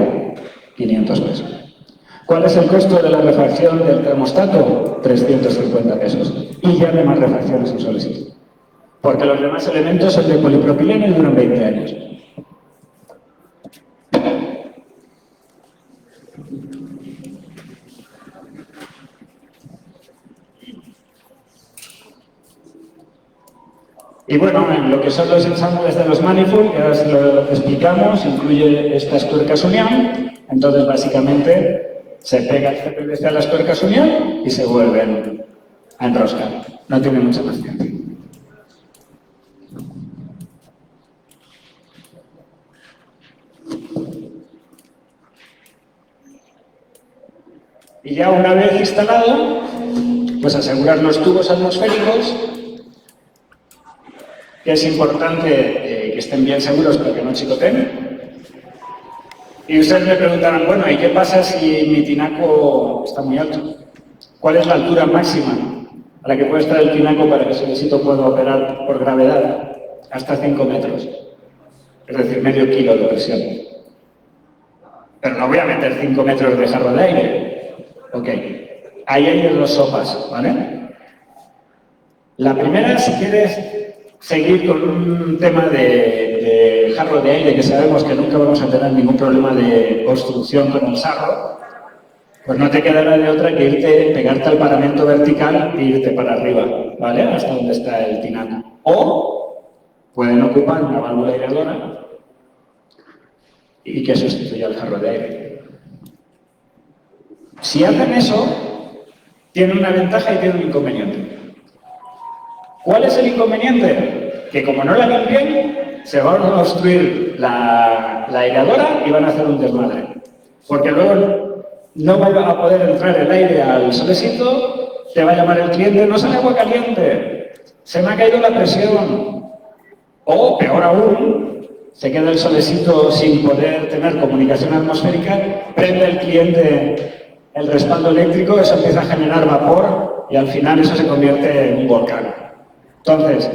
500 pesos. ¿Cuál es el costo de la refacción del termostato? 350 pesos. Y ya no hay más refacciones en solecito. Porque los demás elementos son de polipropileno y duran 20 años. Y bueno, en lo que son los ensambles de los manifold, ya se lo explicamos, incluye estas tuercas unión. Entonces, básicamente, se pega el CPVC a las tuercas unión y se vuelven a enroscar. No tiene mucha más ciencia. Y ya una vez instalado, pues asegurar los tubos atmosféricos, que es importante que estén bien seguros para que no chicoteen. Y ustedes me preguntarán, bueno, ¿y qué pasa si mi tinaco está muy alto? ¿Cuál es la altura máxima a la que puede estar el tinaco para que el solecito pueda operar por gravedad? Hasta 5 metros. Es decir, medio kilo de presión. Pero no voy a meter 5 metros de jarro de aire. Ok. Ahí hay 2 sopas, ¿vale? La primera, si quieres seguir con un tema de jarro de aire, que sabemos que nunca vamos a tener ningún problema de obstrucción con el sarro, pues no te quedará de otra que pegarte al paramento vertical e irte para arriba, ¿vale? Hasta donde está el tinaco. O pueden ocupar una válvula aireadora y que sustituya el jarro de aire. Si hacen eso, tiene una ventaja y tiene un inconveniente. ¿Cuál es el inconveniente? Que como no la limpien, se va a obstruir la aireadora y van a hacer un desmadre. Porque luego no va a poder entrar el aire al solecito, te va a llamar el cliente, no sale agua caliente, se me ha caído la presión. O, peor aún, se queda el solecito sin poder tener comunicación atmosférica, prende el cliente el respaldo eléctrico, eso empieza a generar vapor y al final eso se convierte en un volcán. Entonces,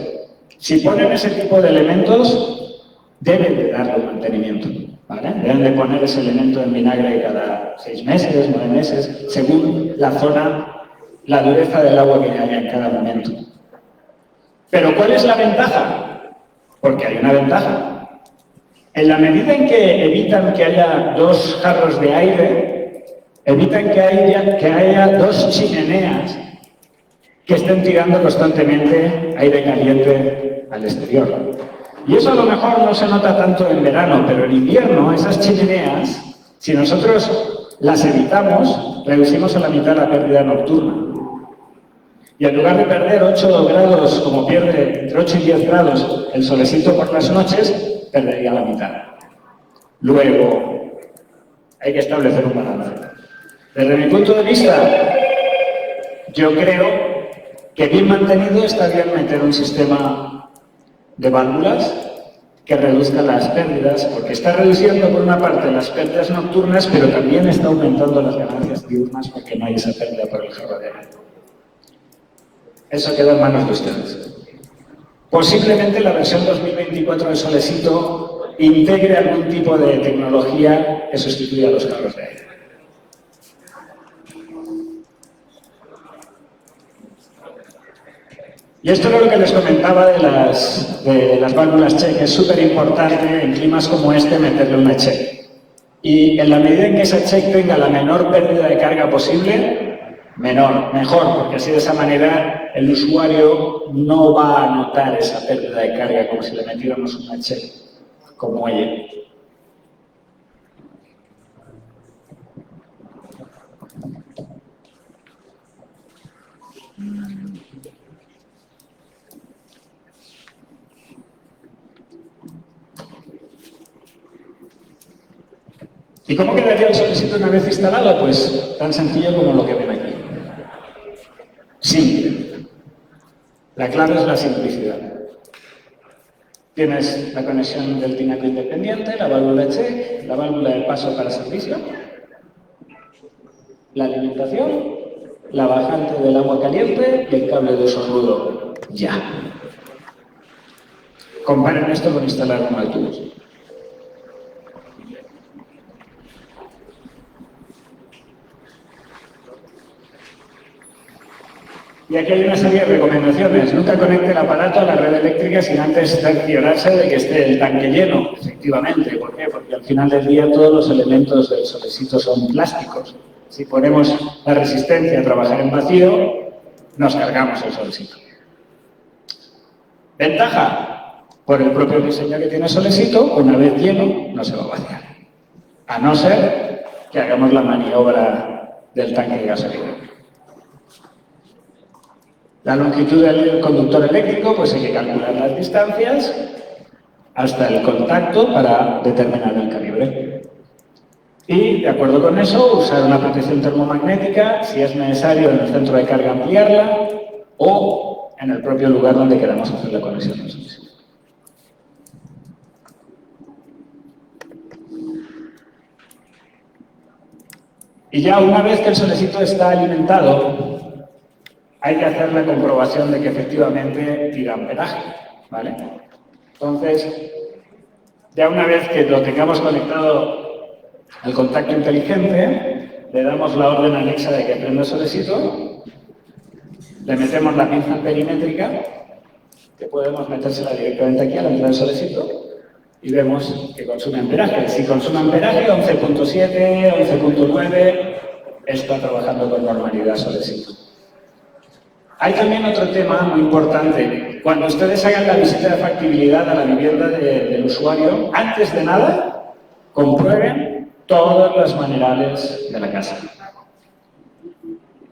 si ponen ese tipo de elementos, deben de darle mantenimiento, ¿vale? Deben de poner ese elemento en vinagre cada 6 meses, 9 meses, según la zona, la dureza del agua que haya en cada momento. Pero ¿cuál es la ventaja? Porque hay una ventaja. En la medida en que evitan que haya 2 jarros de aire, evitan que haya 2 chimeneas que estén tirando constantemente aire caliente al exterior. Y eso a lo mejor no se nota tanto en verano, pero en invierno esas chimeneas, si nosotros las evitamos, reducimos a la mitad la pérdida nocturna. Y en lugar de perder 8 grados, como pierde entre 8 y 10 grados el solecito por las noches, perdería la mitad. Luego, hay que establecer un balance. Desde mi punto de vista, yo creo que bien mantenido está bien meter un sistema de válvulas que reduzca las pérdidas, porque está reduciendo por una parte las pérdidas nocturnas, pero también está aumentando las ganancias diurnas porque no hay esa pérdida por el jarro de aire. Eso queda en manos de ustedes. Posiblemente la versión 2024 de Solecito integre algún tipo de tecnología que sustituya a los jarros de aire. Y esto es lo que les comentaba de las válvulas check. Es súper importante en climas como este meterle una check. Y en la medida en que esa check tenga la menor pérdida de carga posible, mejor, porque así de esa manera el usuario no va a notar esa pérdida de carga como si le metiéramos una check como ella. ¿Y cómo quedaría el Solecito una vez instalado? Pues tan sencillo como lo que ven aquí. Simple. La clave es la simplicidad. Tienes la conexión del tinaco independiente, la válvula check, la válvula de paso para servicio, la alimentación, la bajante del agua caliente y el cable de uso rudo. Ya. Comparen esto con instalar uno de tubos. Y aquí hay una serie de recomendaciones. Nunca conecte el aparato a la red eléctrica sin antes cerciorarse de que esté el tanque lleno, efectivamente. ¿Por qué? Porque al final del día todos los elementos del Solecito son plásticos. Si ponemos la resistencia a trabajar en vacío, nos cargamos el Solecito. Ventaja, por el propio diseño que tiene Solecito, una vez lleno no se va a vaciar. A no ser que hagamos la maniobra del tanque de gasolina. La longitud del conductor eléctrico, pues hay que calcular las distancias hasta el contacto para determinar el calibre. Y, de acuerdo con eso, usar una protección termomagnética, si es necesario, en el centro de carga ampliarla o en el propio lugar donde queramos hacer la conexión del Solecito. Y ya una vez que el Solecito está alimentado, hay que hacer la comprobación de que efectivamente tira amperaje, ¿vale? Entonces, ya una vez que lo tengamos conectado al contacto inteligente, le damos la orden anexa de que prenda el Solecito, le metemos la pinza perimétrica, que podemos metérsela directamente aquí a la entrada del Solecito, y vemos que consume amperaje. Si consume amperaje, 11.7, 11.9, está trabajando con normalidad Solecito. Hay también otro tema muy importante. Cuando ustedes hagan la visita de factibilidad a la vivienda del usuario, antes de nada, comprueben todos los manerales de la casa.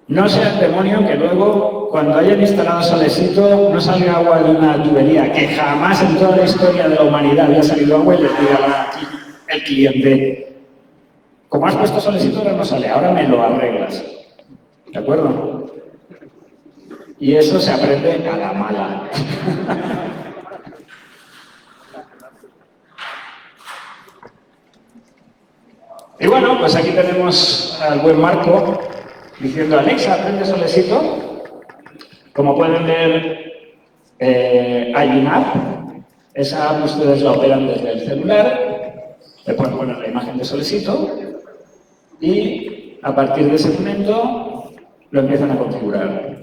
No sea el demonio que luego, cuando hayan instalado Solecito, no salga agua de una tubería, que jamás en toda la historia de la humanidad había salido agua y le diga aquí el cliente: como has puesto Solecito, ahora no sale, ahora me lo arreglas. ¿De acuerdo? Y eso se aprende a la mala. Y bueno, pues aquí tenemos al buen Marco diciendo: Alexa, prende Solecito. Como pueden ver, hay una app. Esa app ustedes la operan desde el celular, le pueden poner la imagen de Solecito y a partir de ese momento lo empiezan a configurar.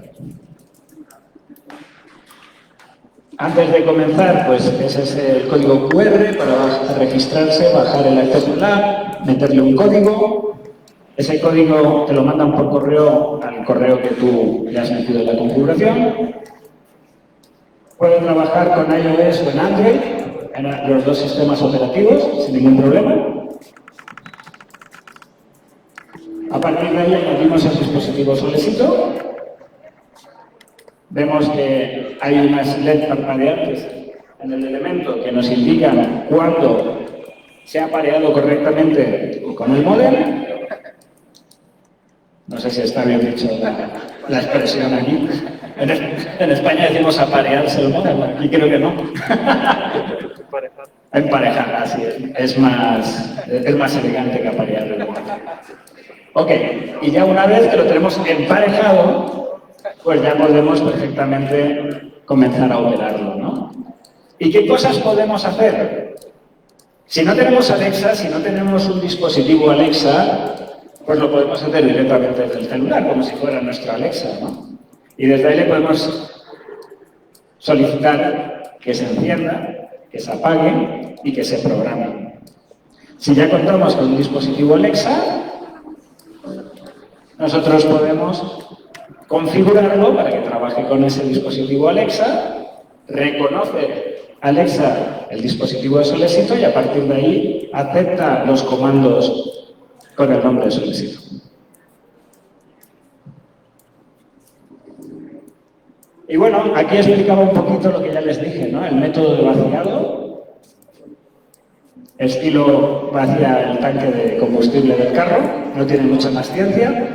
Antes de comenzar, pues ese es el código QR para registrarse, bajar el Access Lab, meterle un código. Ese código te lo mandan por correo al correo que tú le has metido en la configuración. Puedes trabajar con iOS o en Android, en los dos sistemas operativos, sin ningún problema. A partir de ahí añadimos el dispositivo Solecito. Vemos que hay unas LED parpadeantes en el elemento que nos indican cuándo se ha pareado correctamente con el módem. No sé si está bien dicho la expresión aquí. En España decimos aparearse el módem, aquí creo que no. Emparejar, así es. Es más elegante que aparear el módem. Ok, y ya una vez que lo tenemos emparejado, pues ya podemos perfectamente comenzar a operarlo, ¿no? ¿Y qué cosas podemos hacer? Si no tenemos Alexa, si no tenemos un dispositivo Alexa, pues lo podemos hacer directamente desde el celular, como si fuera nuestra Alexa, ¿no? Y desde ahí le podemos solicitar que se encienda, que se apague y que se programe. Si ya contamos con un dispositivo Alexa, nosotros podemos configurarlo para que trabaje con ese dispositivo Alexa, reconoce Alexa el dispositivo de Solesito y a partir de ahí acepta los comandos con el nombre de Solesito. Y bueno, aquí explicaba un poquito lo que ya les dije, ¿no? El método de vaciado, estilo vacía el tanque de combustible del carro, no tiene mucha más ciencia.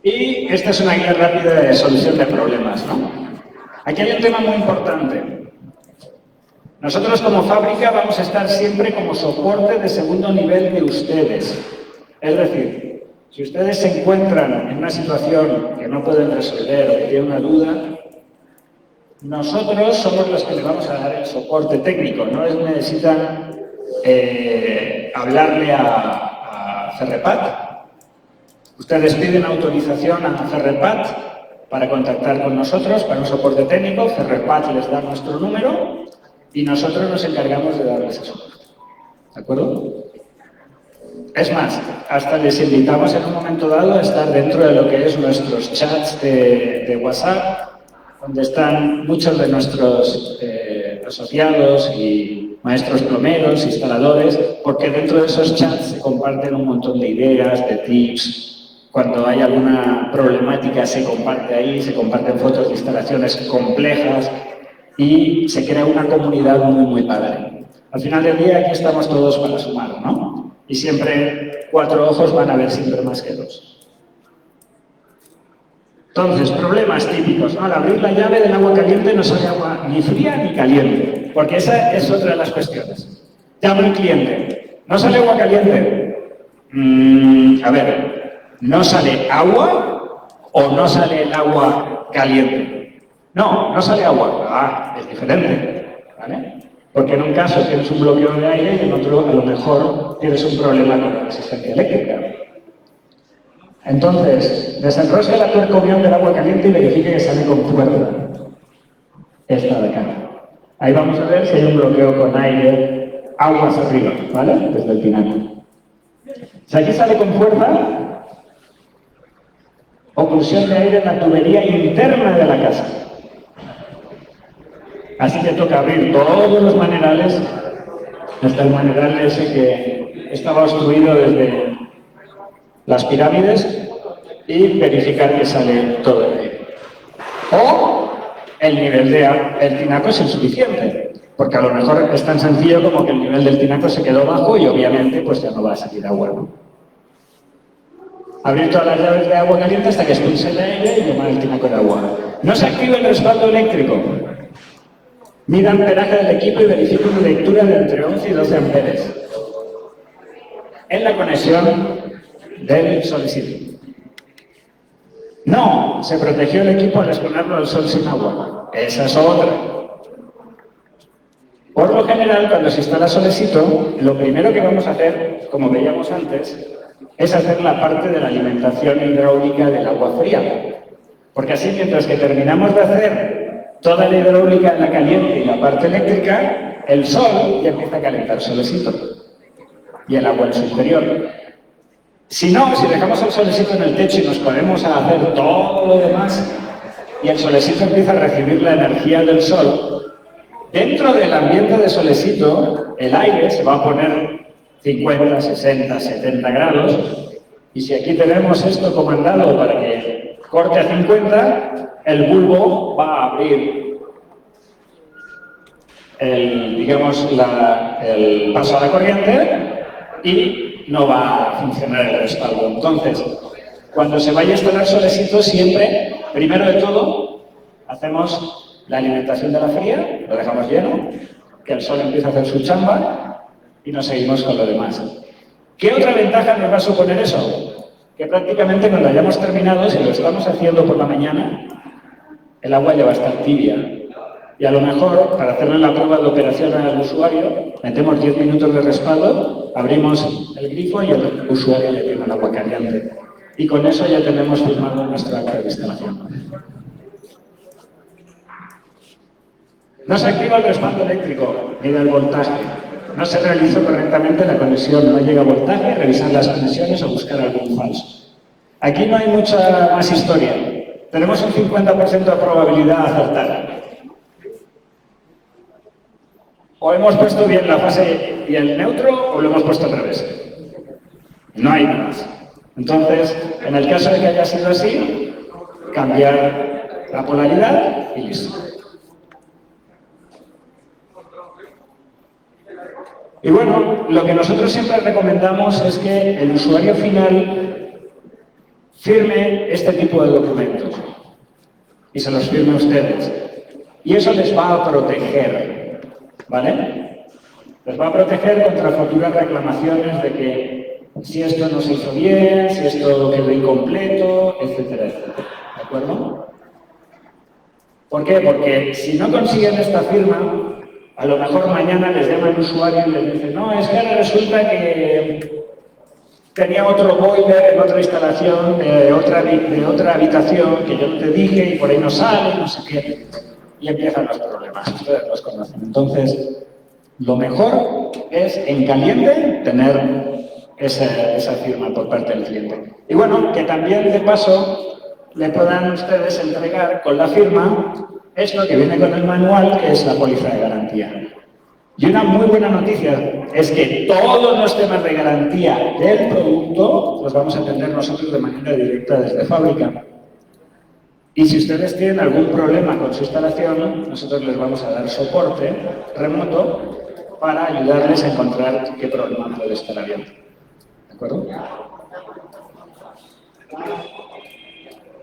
Y esta es una guía rápida de solución de problemas, ¿no? Aquí hay un tema muy importante. Nosotros como fábrica vamos a estar siempre como soporte de segundo nivel de ustedes. Es decir, si ustedes se encuentran en una situación que no pueden resolver o que tienen una duda, nosotros somos los que les vamos a dar el soporte técnico. No necesitan hablarle a Cerrepat. Ustedes piden autorización a Cerrepat para contactar con nosotros para un soporte técnico. Cerrepat les da nuestro número y nosotros nos encargamos de darles ese soporte. ¿De acuerdo? Es más, hasta les invitamos en un momento dado a estar dentro de lo que es nuestros chats de WhatsApp, donde están muchos de nuestros asociados y maestros plomeros, instaladores, porque dentro de esos chats se comparten un montón de ideas, de tips. Cuando hay alguna problemática se comparte ahí, se comparten fotos de instalaciones complejas y se crea una comunidad muy, muy padre. Al final del día aquí estamos todos para sumar, ¿no? Y siempre 4 ojos van a ver siempre más que 2. Entonces, problemas típicos, ¿no? Al abrir la llave del agua caliente no sale agua ni fría ni caliente, porque esa es otra de las cuestiones. Llama al cliente, ¿no sale agua caliente? A ver, ¿no sale agua o no sale el agua caliente? No, no sale agua. Ah, es diferente, ¿vale? Porque en un caso tienes un bloqueo de aire y en otro a lo mejor tienes un problema con la resistencia eléctrica. Entonces, desenrosca la tuerca-unión del agua caliente y verifique que sale con fuerza. Esta de acá. Ahí vamos a ver si hay un bloqueo con aire, aguas arriba, ¿vale? Desde el tinaco. Si aquí sale con fuerza, oclusión de aire en la tubería interna de la casa. Así que toca abrir todos los manerales, hasta el maneral ese que estaba obstruido desde las pirámides y verificar que sale todo el aire. O el nivel del tinaco es insuficiente, porque a lo mejor es tan sencillo como que el nivel del tinaco se quedó bajo y obviamente pues ya no va a salir agua, ¿no? Abrir todas las llaves de agua caliente hasta que expulse el aire y llamar el tinaco de agua. No se activa el respaldo eléctrico. Mida amperaje del equipo y verifica una lectura de entre 11 y 12 amperes en la conexión del Solesito. No, se protegió el equipo al exponerlo al sol sin agua. Esa es otra. Por lo general, cuando se instala Solesito, lo primero que vamos a hacer, como veíamos antes, es hacer la parte de la alimentación hidráulica del agua fría. Porque así, mientras que terminamos de hacer toda la hidráulica en la caliente y la parte eléctrica, el sol ya empieza a calentar Solesito y el agua en su interior. Si no, si dejamos el Solesito en el techo y nos ponemos a hacer todo lo demás y el Solesito empieza a recibir la energía del sol, dentro del ambiente de Solesito el aire se va a poner 50, 60, 70 grados Y si aquí tenemos esto comandado para que corte a 50, el bulbo va a abrir el paso a la corriente y no va a funcionar el respaldo. Entonces, cuando se vaya a instalar solecito, siempre, primero de todo, hacemos la alimentación de la fría, lo dejamos lleno, que el sol empiece a hacer su chamba y nos seguimos con lo demás. ¿Qué otra ventaja nos va a suponer eso? Que prácticamente cuando hayamos terminado, si lo estamos haciendo por la mañana, el agua ya va a estar tibia. Y a lo mejor, para hacerle la prueba de operación al usuario, metemos 10 minutos de respaldo, abrimos el grifo y el usuario ya tiene el agua caliente. Y con eso ya tenemos firmado nuestra acta de instalación. No se activa el respaldo eléctrico ni del voltaje. No se realizó correctamente la conexión, no llega voltaje, revisar las conexiones o buscar algún falso. Aquí no hay mucha más historia. Tenemos un 50% de probabilidad acertada. O hemos puesto bien la fase y el neutro, o lo hemos puesto al revés. No hay más. Entonces, en el caso de que haya sido así, cambiar la polaridad y listo. Y bueno, lo que nosotros siempre recomendamos es que el usuario final firme este tipo de documentos y se los firme a ustedes. Y eso les va a proteger, ¿vale? Les va a proteger contra futuras reclamaciones de que si esto no se hizo bien, si esto quedó incompleto, etcétera, etcétera. ¿De acuerdo? ¿Por qué? Porque si no consiguen esta firma, a lo mejor mañana les llama el usuario y les dice, no, es que ahora resulta que tenía otro boiler en otra instalación de otra habitación que yo no te dije y por ahí no sale, no sé qué. Y empiezan los problemas, ustedes los conocen. Entonces, lo mejor es en caliente tener esa firma por parte del cliente. Y bueno, que también de paso le puedan ustedes entregar con la firma esto que viene con el manual, que es la póliza de garantía. Y una muy buena noticia es que todos los temas de garantía del producto los vamos a atender nosotros de manera directa desde fábrica. Y si ustedes tienen algún problema con su instalación, nosotros les vamos a dar soporte remoto para ayudarles a encontrar qué problema puede estar habiendo. ¿De acuerdo?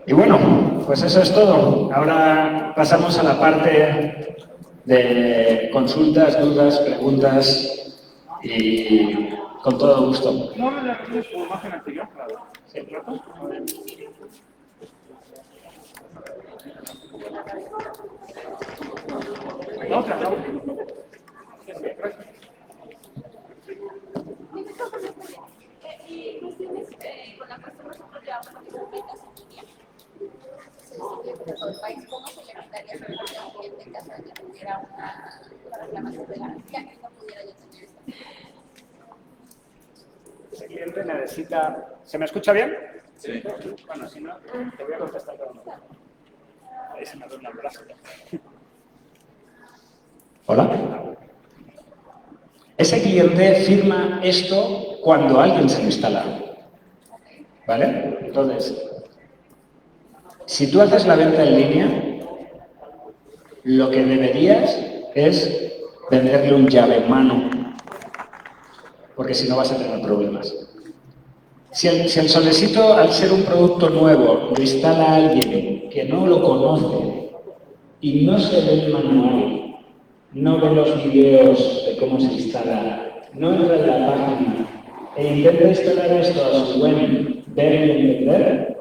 Y bueno, pues eso es todo. Ahora pasamos a la parte de consultas, dudas, preguntas y con todo gusto. ¿No me la tienes por imagen anterior? ¿Sí? La otra, la otra. Y cuestiones con la cuestión, nosotros llevamos ventas en línea. De todo el país, ¿cómo se le quitaría a un cliente en caso de que tuviera una reclamación de garantía y no pudiera ya tener esta? Ese cliente necesita... ¿Se me escucha bien? Sí. Bueno, si no, te voy a contestar todo. Ahí se me dobla el brazo. Hola. Ese cliente firma esto cuando alguien se lo instala. ¿Vale? Entonces, si tú haces la venta en línea, lo que deberías es venderle un llave en mano, porque si no vas a tener problemas. Si el solecito, al ser un producto nuevo, lo instala alguien que no lo conoce y no se ve el manual, no ve los videos de cómo se instala, no entra en la página e intenta instalar esto a su web, ver y entender,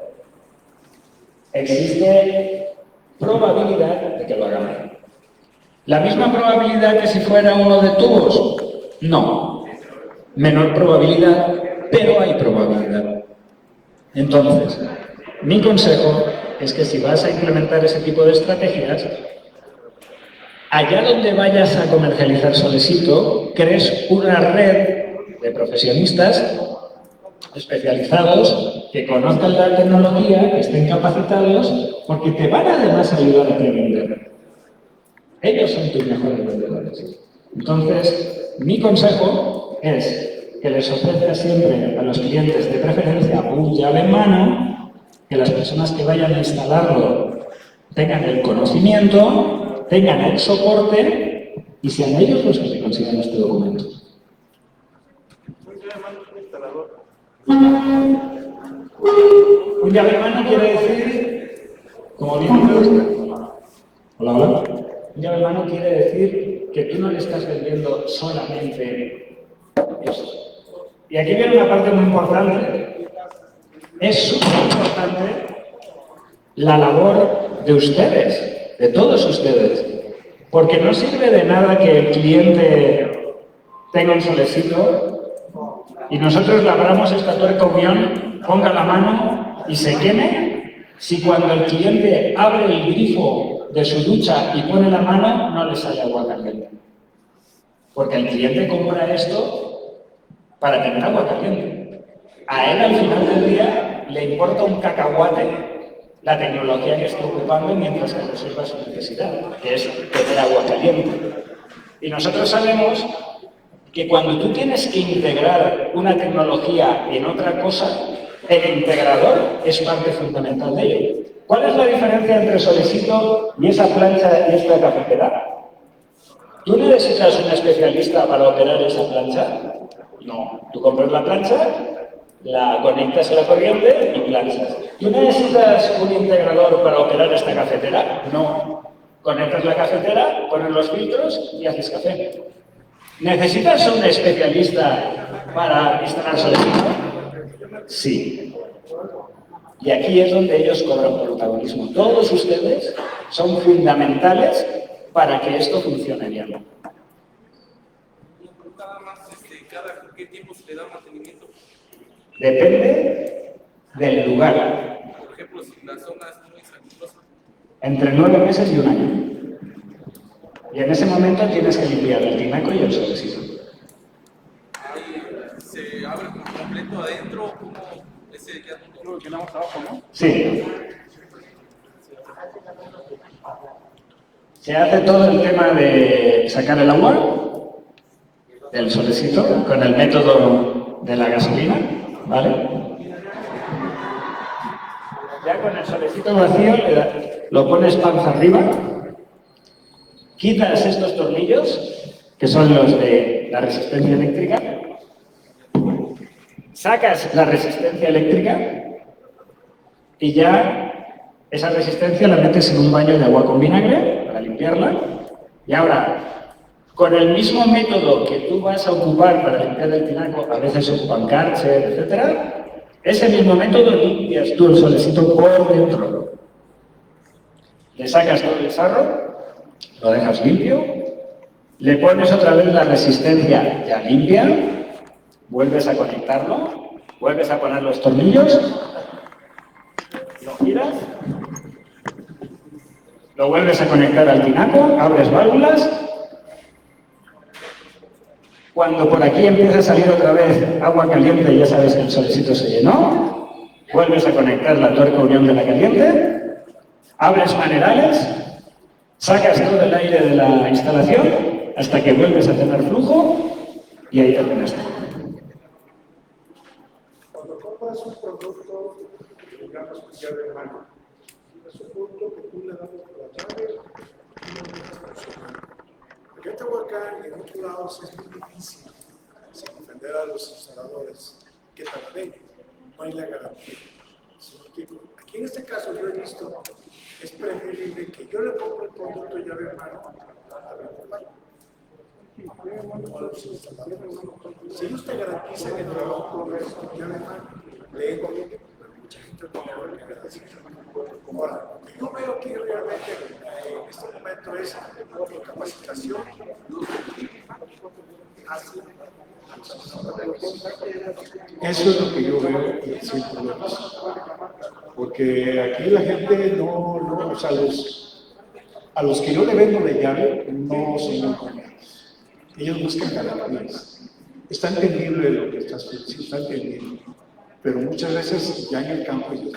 existe probabilidad de que lo haga mal. ¿La misma probabilidad que si fuera uno de tubos? No. Menor probabilidad, pero hay probabilidad. Entonces, mi consejo es que si vas a implementar ese tipo de estrategias, allá donde vayas a comercializar solecito, crees una red de profesionistas especializados que conozcan la tecnología, que estén capacitados, porque te van además a ayudar a vender. Ellos son tus mejores vendedores. Entonces, mi consejo es que les ofrezcas siempre a los clientes, de preferencia, un llave en mano, que las personas que vayan a instalarlo tengan el conocimiento, tengan el soporte y sean ellos los que se consigan este documento. Un llave en mano quiere decir, como dice hola, hola. Un llave en mano quiere decir que tú no le estás vendiendo solamente esto. Y aquí viene una parte muy importante. Es súper importante la labor de ustedes, de todos ustedes. Porque no sirve de nada que el cliente tenga un solecito y nosotros labramos esta tuerca unión, ponga la mano y se queme, si cuando el cliente abre el grifo de su ducha y pone la mano, no le sale agua caliente. Porque el cliente compra esto para tener agua caliente. A él al final del día le importa un cacahuate la tecnología que está ocupando mientras que resuelva su necesidad, que es tener agua caliente. Y nosotros sabemos que cuando tú tienes que integrar una tecnología en otra cosa, el integrador es parte fundamental de ello. ¿Cuál es la diferencia entre Solecito y esa plancha y esta cafetera? ¿Tú necesitas un especialista para operar esa plancha? No. Tú compras la plancha, la conectas a la corriente y planchas. ¿Tú necesitas un integrador para operar esta cafetera? No. Conectas la cafetera, pones los filtros y haces café. ¿Necesitas un especialista para instalar Solecito? Sí. Y aquí es donde ellos cobran protagonismo. Todos ustedes son fundamentales para que esto funcione bien. Nada más, ¿cada qué tiempo se le da mantenimiento? Depende del lugar. Por ejemplo, si la zona es muy sanitrosa. Entre 9 meses y un año. Y en ese momento tienes que limpiar el tinaco y el solecito. ¿Se abre por completo adentro? ¿Cómo ese ya no Lo llenamos abajo, ¿no? Sí. Se hace todo el tema de sacar el agua del solecito con el método de la gasolina, ¿vale? Ya con el solecito vacío lo pones panza arriba, quitas estos tornillos, que son los de la resistencia eléctrica, sacas la resistencia eléctrica y ya esa resistencia la metes en un baño de agua con vinagre para limpiarla. Y ahora, con el mismo método que tú vas a ocupar para limpiar el tinaco, a veces ocupan Karcher, etc., ese mismo método limpias tú el solecito por dentro. Le sacas todo el sarro, lo dejas limpio, le pones otra vez la resistencia ya limpia, vuelves a conectarlo, vuelves a poner los tornillos, lo giras, lo vuelves a conectar al tinaco, abres válvulas. Cuando por aquí empieza a salir otra vez agua caliente, ya sabes que el solecito se llenó, vuelves a conectar la tuerca unión de la caliente, abres manerales, sacas todo el aire de la instalación hasta que vuelves a tener flujo y ahí terminas. Cuando compras un producto, digamos, llave en mano, es un producto que tú le das por la llave y no lo dejas funcionando. Porque en Tehuacán y en otros lados es muy difícil, sin ofender a los instaladores, que también no hay la garantía. Aquí en este caso yo he visto, es preferible que yo le compre el producto llave en mano a la compañía. Si ellos te garantizan el trabajo con eso, llave en mano, le digo, mucha gente no lo ve. Ahora, lo que yo veo aquí realmente en este momento es capacitación hacia eso es lo que yo veo y siempre lo he visto. Porque aquí la gente no, o sea, a los que yo le vendo de llave no son muy confiados. Ellos buscan garantías. Está entendible lo que estás diciendo, está entendible. Pero muchas veces ya en el campo ellos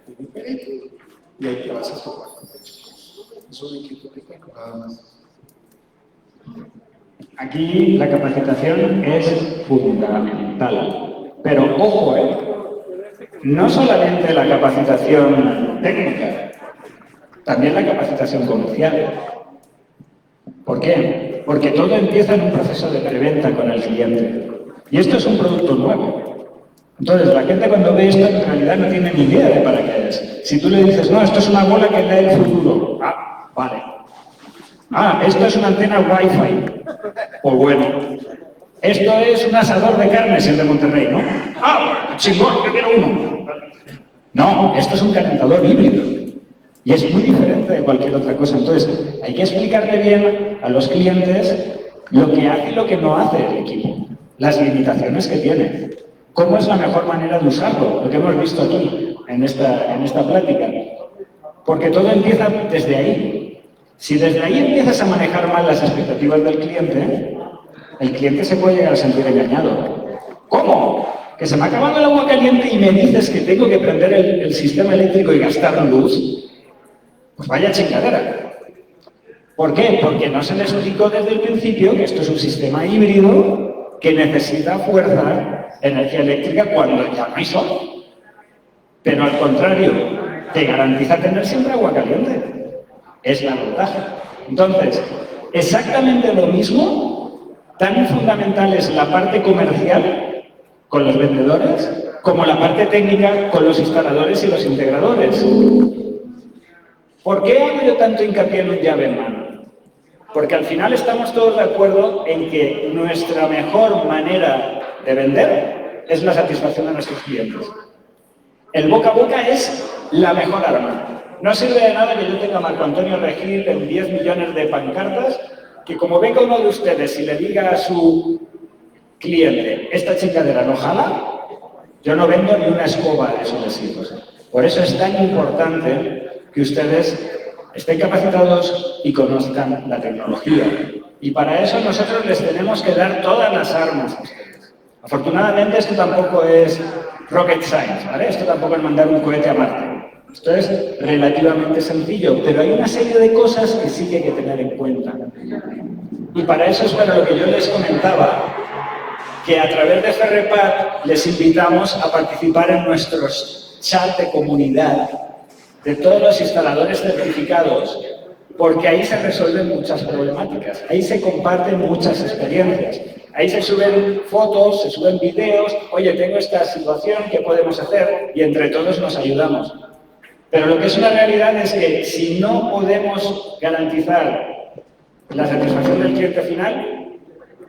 es diferente y ahí te vas a topar con muchas cosas. Eso es lo que tengo, nada más. Aquí la capacitación es fundamental. Pero ojo, no solamente la capacitación técnica, también la capacitación comercial. ¿Por qué? Porque todo empieza en un proceso de preventa con el cliente. Y esto es un producto nuevo. Entonces, la gente cuando ve esto en realidad no tiene ni idea de para qué es. Si tú le dices, no, esto es una bola que lee el futuro. Ah, vale. Ah, esto es una antena Wi-Fi. Pues bueno. Esto es un asador de carnes, el de Monterrey, ¿no? Ah, chingón, yo quiero uno. No, esto es un calentador híbrido. Y es muy diferente de cualquier otra cosa. Entonces, hay que explicarle bien a los clientes lo que hace y lo que no hace el equipo. Las limitaciones que tiene. ¿Cómo es la mejor manera de usarlo? Lo que hemos visto aquí, en esta plática. Porque todo empieza desde ahí. Si desde ahí empiezas a manejar mal las expectativas del cliente, el cliente se puede llegar a sentir engañado. ¿Cómo? Que se me ha acabado el agua caliente y me dices que tengo que prender el sistema eléctrico y gastar luz. Pues vaya chingadera. ¿Por qué? Porque no se les indicó desde el principio que esto es un sistema híbrido que necesita fuerza, energía eléctrica cuando ya no hay sol. Pero al contrario, te garantiza tener siempre agua caliente. Es la ventaja. Entonces, exactamente lo mismo, tan fundamental es la parte comercial con los vendedores como la parte técnica con los instaladores y los integradores. ¿Por qué hago yo tanto hincapié en un llave en mano? Porque al final estamos todos de acuerdo en que nuestra mejor manera de vender es la satisfacción de nuestros clientes. El boca a boca es la mejor arma. No sirve de nada que yo tenga a Marco Antonio Regil en 10 millones de pancartas, que como venga uno de ustedes y le diga a su cliente, esta chingadera no jala, yo no vendo ni una escoba de esos residuos. Por eso es tan importante que ustedes estén capacitados y conozcan la tecnología. Y para eso nosotros les tenemos que dar todas las armas a ustedes. Afortunadamente esto tampoco es rocket science, ¿vale? Esto tampoco es mandar un cohete a Marte. Esto es relativamente sencillo, pero hay una serie de cosas que sí que hay que tener en cuenta. Y para eso es para lo que yo les comentaba, que a través de Ferrepad les invitamos a participar en nuestros chats de comunidad de todos los instaladores certificados, porque ahí se resuelven muchas problemáticas, ahí se comparten muchas experiencias, ahí se suben fotos, se suben videos, oye, tengo esta situación, ¿qué podemos hacer? Y entre todos nos ayudamos. Pero lo que es una realidad es que si no podemos garantizar la satisfacción del cliente final,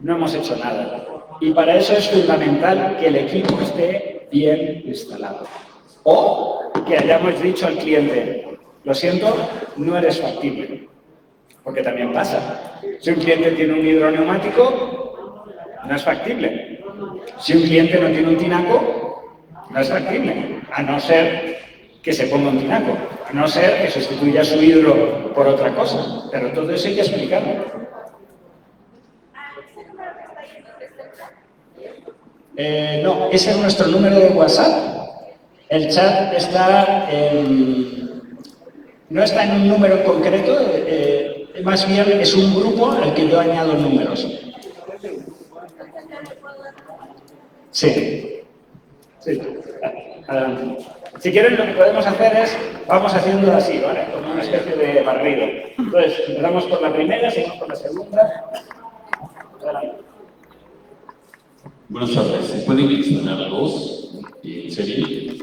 no hemos hecho nada. Y para eso es fundamental que el equipo esté bien instalado. O que hayamos dicho al cliente, lo siento, no eres factible. Porque también pasa. Si un cliente tiene un hidroneumático, no es factible. Si un cliente no tiene un tinaco, no es factible. A no ser que se ponga un tinaco. A no ser que sustituya su hidro por otra cosa. Pero todo eso hay que explicarlo. No, ese es nuestro número de WhatsApp. El chat está no está en un número en concreto, más bien es un grupo al que yo añado números. Sí. Sí. Adelante. Si quieren, lo que podemos hacer es, vamos haciendo así, ¿vale? Como una especie de barrido. Entonces, empezamos por la primera, seguimos por la segunda. Adelante. Buenas tardes. ¿Se pueden instalar dos en serie?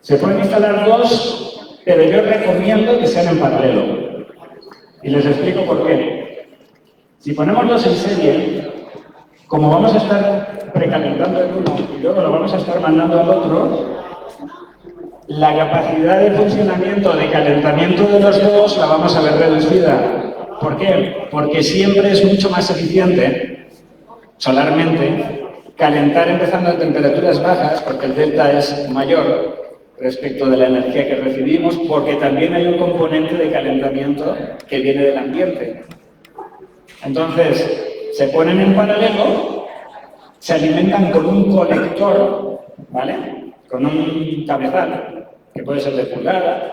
Se pueden instalar dos, pero yo recomiendo que sean en paralelo. Y les explico por qué. Si ponemos dos en serie, como vamos a estar precalentando el uno y luego lo vamos a estar mandando al otro, la capacidad de funcionamiento, de calentamiento de los dos la vamos a ver reducida. ¿Por qué? Porque siempre es mucho más eficiente, solarmente, calentar empezando a temperaturas bajas, porque el delta es mayor respecto de la energía que recibimos, porque también hay un componente de calentamiento que viene del ambiente. Entonces, se ponen en paralelo, se alimentan con un colector, ¿vale? Con un cabezal, que puede ser de pulgada,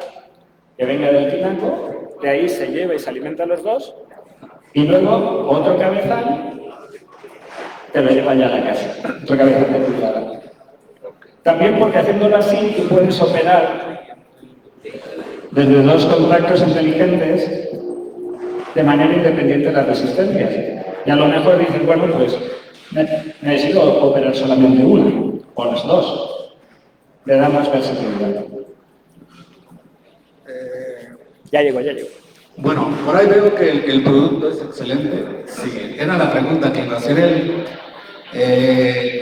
que venga del tinaco, de ahí se lleva y se alimenta los dos, y luego otro cabezal te lo lleva ya a la casa, otro cabezal de pulgada. También porque haciéndolo así tú puedes operar desde dos contactos inteligentes de manera independiente de las resistencias. Y a lo mejor dices, bueno, pues necesito operar solamente una, o las dos. Le da más versatilidad. Ya llego. Bueno, por ahí veo que el producto es excelente. Sí, era la pregunta que iba a hacer él.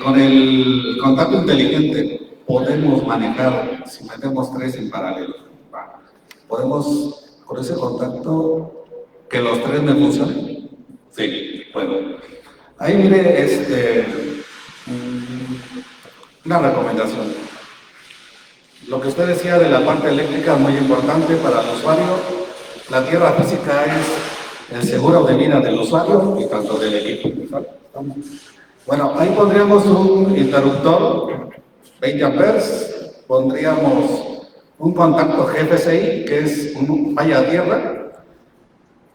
Con el contacto inteligente podemos manejar, si metemos 3 en paralelo, podemos, con ese contacto, que los 3 me funcionen. Sí, puedo. Ahí mire, una recomendación. Lo que usted decía de la parte eléctrica es muy importante para el usuario. La tierra física es el seguro de vida del usuario y tanto del equipo. Bueno, ahí pondríamos un interruptor 20 amperes, pondríamos un contacto GFCI, que es un falla a tierra,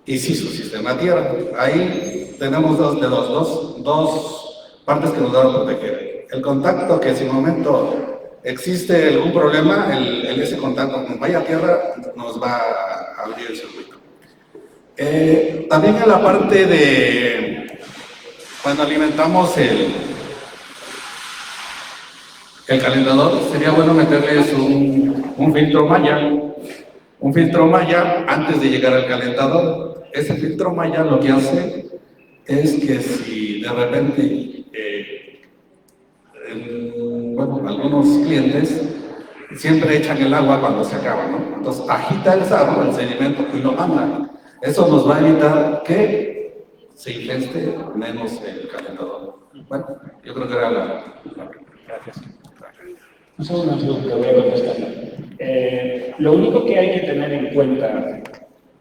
y sí, su sistema a tierra. Ahí tenemos dos partes que nos van a proteger. El contacto que si en un momento existe algún problema, ese contacto con falla a tierra nos va a abrir el circuito. También en la parte de cuando alimentamos el calentador, sería bueno meterles un filtro Maya. Un filtro Maya antes de llegar al calentador. Ese filtro Maya lo que hace es que si de repente, algunos clientes siempre echan el agua cuando se acaba, ¿no? Entonces agita el sarro, el sedimento y lo manda. Eso nos va a evitar que se infeste menos el calentador. Bueno, yo creo que era la... Gracias. Un segundo, que voy a contestar. Lo único que hay que tener en cuenta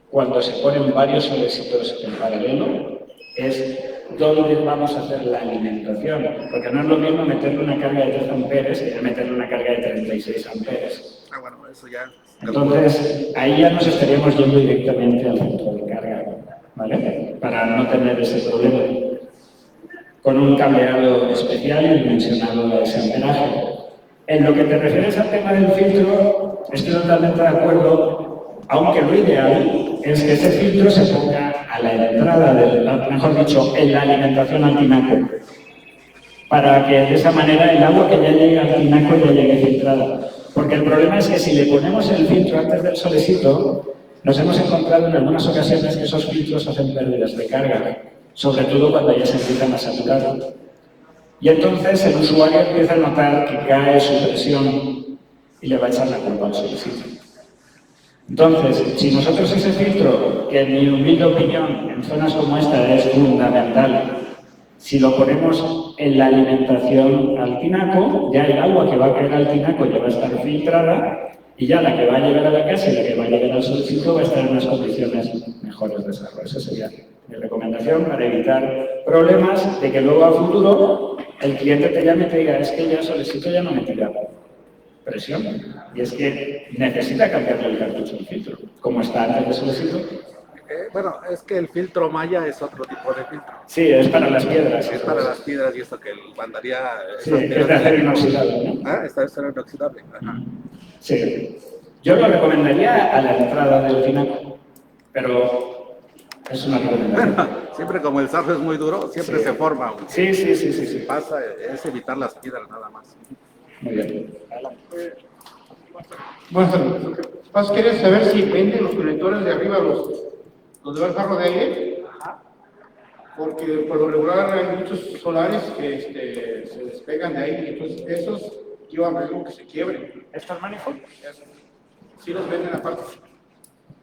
cuando se ponen varios solecitos en paralelo es dónde vamos a hacer la alimentación. Porque no es lo mismo meterle una carga de 3 amperes que meterle una carga de 36 amperes. Ah, bueno, eso ya... Entonces, ahí ya nos estaríamos yendo directamente al punto de carga, ¿vale? Para no tener ese problema. Con un cableado especial y dimensionado a ese amperaje. En lo que te refieres al tema del filtro, estoy totalmente de acuerdo, aunque lo ideal es que ese filtro se ponga a la entrada, mejor dicho, en la alimentación al tinaco, para que de esa manera el agua que ya llegue al tinaco ya llegue filtrada. Porque el problema es que si le ponemos el filtro antes del solecito, nos hemos encontrado en algunas ocasiones que esos filtros hacen pérdidas de carga, sobre todo cuando ya se empiezan a saturar. Y entonces el usuario empieza a notar que cae su presión y le va a echar la culpa al solecito. Entonces, si nosotros ese filtro, que en mi humilde opinión en zonas como esta es fundamental, si lo ponemos en la alimentación al tinaco, ya el agua que va a caer al tinaco ya va a estar filtrada y ya la que va a llegar a la casa y la que va a llegar al solecito va a estar en unas condiciones mejores de desarrollo. Esa sería mi recomendación para evitar problemas de que luego a futuro el cliente te llame y te diga, es que ya solecito ya no me tira presión. Y es que necesita cambiarle el cartucho del filtro, como está antes de solecito. Bueno, es que el filtro Maya es otro tipo de filtro. Sí, es para las piedras. Es para las piedras y esto que mandaría... Sí, es de acero inoxidable, ¿no? Ah, está de acero inoxidable. Ajá. Sí. Yo lo recomendaría a la entrada del tinaco, pero es una recomendación. Siempre como el sarro es muy duro, siempre se forma. Sí. Si pasa, es evitar las piedras nada más. Muy bien. Bueno, lo que pasa quería saber si venden los conectores de arriba, los de barro de aire, porque por lo regular hay muchos solares que se despegan de ahí, entonces esos llevan riesgo que se quiebren. ¿Estos manifolds? Sí los venden aparte.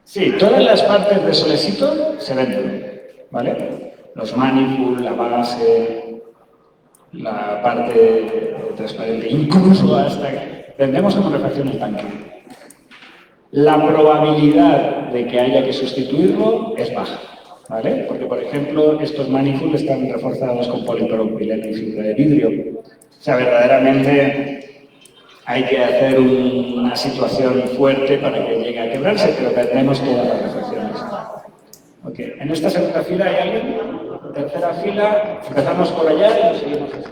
Sí, todas las partes de solecito se venden, ¿vale? Los manifold, la base, la parte transparente, incluso hasta vendemos como refacción el tanque. La probabilidad de que haya que sustituirlo es baja, ¿vale? Porque, por ejemplo, estos manifold están reforzados con polipropileno y fibra de vidrio. O sea, verdaderamente hay que hacer una situación fuerte para que llegue a quebrarse, pero vendemos todas las refacciones. Okay. En esta segunda fila hay alguien, tercera fila, empezamos por allá y nos seguimos así.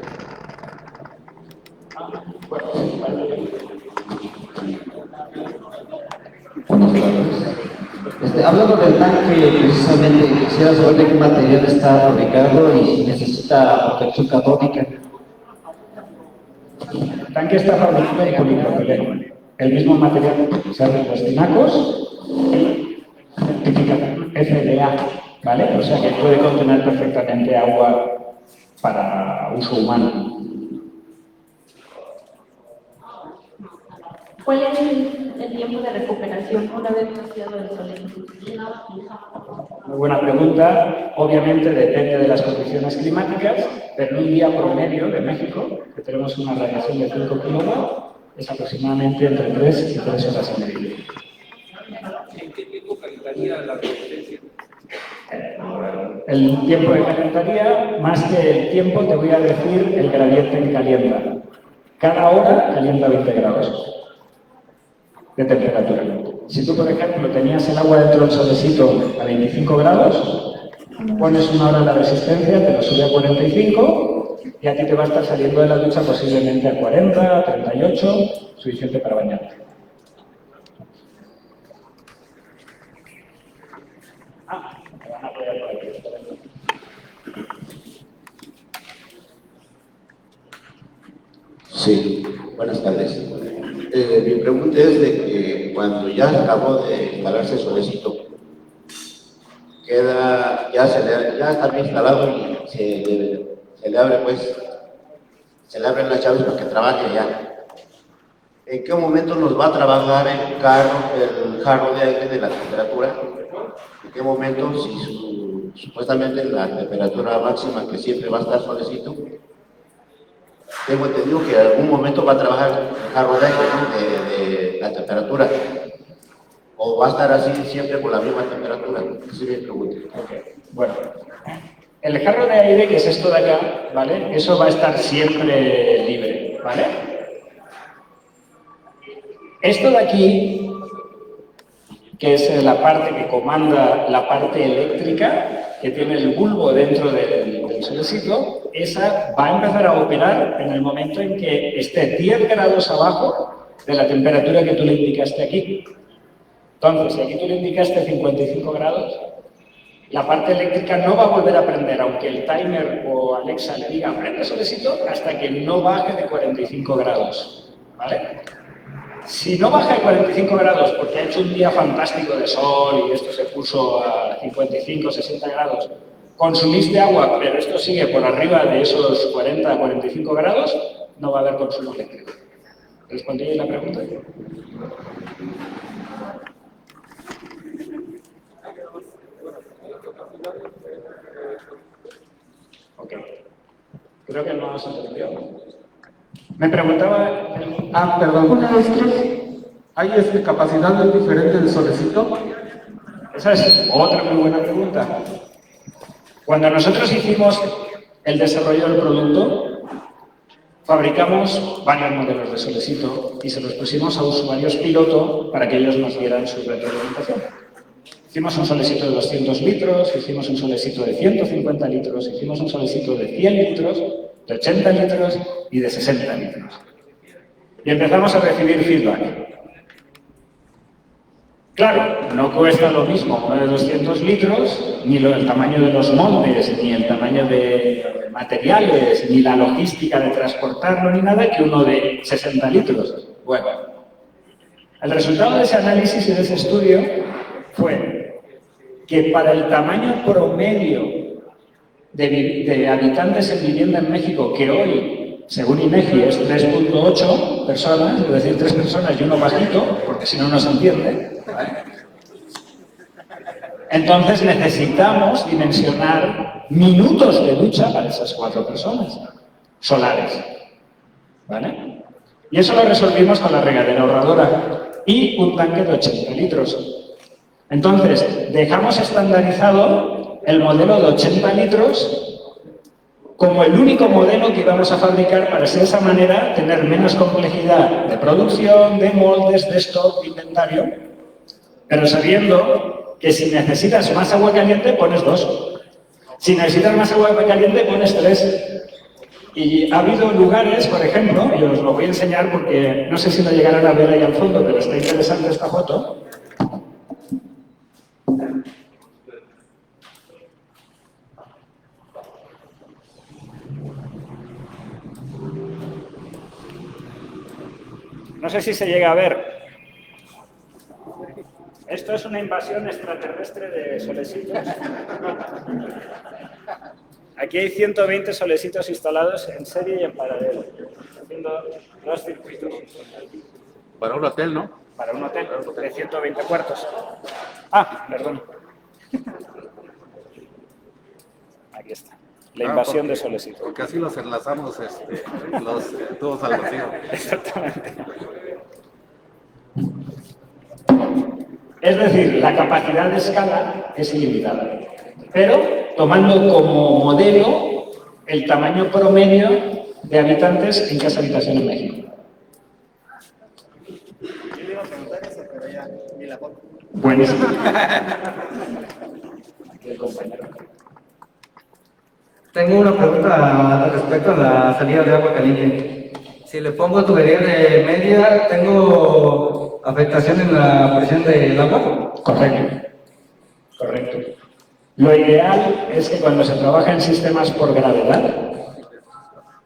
Buenas tardes. Hablando del tanque, precisamente quisiera saber de qué material está fabricado y si necesita protección catódica. El tanque está fabricado en polipropileno, el mismo material que usan los tinacos, certificación FDA, ¿vale? O sea que puede contener perfectamente agua para uso humano. ¿Cuál es el tiempo de recuperación una vez vaciado el solecito? Muy buena pregunta. Obviamente depende de las condiciones climáticas, pero en un día promedio de México, que tenemos una radiación de 5 kilowatts, es aproximadamente entre 3 y 3 horas y media. ¿En qué tiempo calentaría la resistencia? El tiempo de calentaría, más que el tiempo, te voy a decir el gradiente en calienta. Cada hora calienta 20 grados de temperatura. Si tú, por ejemplo, tenías el agua dentro del solecito a 25 grados, pones una hora en la resistencia, te lo sube a 45 y a ti te va a estar saliendo de la ducha posiblemente a 40, a 38, suficiente para bañarte. Sí, buenas tardes. Mi pregunta es de que cuando ya acabó de instalarse el solecito, ya está bien instalado y se le abre pues, se le abren las llaves para que trabaje ya. ¿En qué momento nos va a trabajar el jarro de aire de la temperatura? ¿En qué momento, si supuestamente la temperatura máxima que siempre va a estar solecito? Tengo entendido que en algún momento va a trabajar el jarro de aire, ¿no? de la temperatura. ¿O va a estar así siempre con la misma temperatura? Esa es mi pregunta. Okay. Bueno, el jarro de aire, que es esto de acá, ¿vale? Eso va a estar siempre libre, ¿vale? Esto de aquí, que es la parte que comanda la parte eléctrica, que tiene el bulbo dentro del solecito, esa va a empezar a operar en el momento en que esté 10 grados abajo de la temperatura que tú le indicaste aquí. Entonces, si aquí tú le indicaste 55 grados, la parte eléctrica no va a volver a prender, aunque el timer o Alexa le diga prende solecito, hasta que no baje de 45 grados, ¿vale? Si no baja de 45 grados porque ha hecho un día fantástico de sol y esto se puso a 55, 60 grados, consumiste agua, pero esto sigue por arriba de esos 40, 45 grados, no va a haber consumo eléctrico. ¿Respondí la pregunta? Ok. Creo que no has entendido. Me preguntaba... Perdón. ¿Hay capacidades diferentes del solecito? Esa es otra muy buena pregunta. Cuando nosotros hicimos el desarrollo del producto, fabricamos varios modelos de solecito y se los pusimos a usuarios piloto para que ellos nos dieran su retroalimentación. Hicimos un solecito de 200 litros, hicimos un solecito de 150 litros, hicimos un solecito de 100 litros, de 80 litros y de 60 litros. Y empezamos a recibir feedback. Claro, no cuesta lo mismo uno de 200 litros, ni el tamaño de los moldes, ni el tamaño de materiales, ni la logística de transportarlo, ni nada, que uno de 60 litros. Bueno, el resultado de ese análisis y de ese estudio fue que para el tamaño promedio de habitantes en vivienda en México, que hoy, según INEGI, es 3.8 personas, es decir, 3 personas y uno bajito, porque si no, no se entiende, ¿vale? Entonces necesitamos dimensionar minutos de ducha para esas 4 personas solares, ¿vale? Y eso lo resolvimos con la regadera ahorradora y un tanque de 80 litros. Entonces, dejamos estandarizado el modelo de 80 litros como el único modelo que íbamos a fabricar para de esa manera tener menos complejidad de producción, de moldes, de stock, de inventario, pero sabiendo que si necesitas más agua caliente, pones 2. Si necesitas más agua caliente, pones 3. Y ha habido lugares, por ejemplo, y os lo voy a enseñar porque no sé si lo llegarán a ver ahí al fondo, pero está interesante esta foto. No sé si se llega a ver. Esto es una invasión extraterrestre de solecitos. Aquí hay 120 solecitos instalados en serie y en paralelo, haciendo 2 circuitos. Para un hotel, ¿no? Para un hotel de 120 cuartos. Ah, perdón. Aquí está. La invasión de solecitos. Porque así los enlazamos todos al vacío. Exactamente. Es decir, la capacidad de escala es ilimitada, pero tomando como modelo el tamaño promedio de habitantes en casa habitación en México. Yo le iba a preguntar eso, pero ya vi la foto. Buenísimo. Aquí el compañero. Tengo una pregunta respecto a la salida de agua caliente. Si le pongo tubería de media, ¿tengo afectación en la presión del agua? Correcto. Correcto. Lo ideal es que cuando se trabaja en sistemas por gravedad,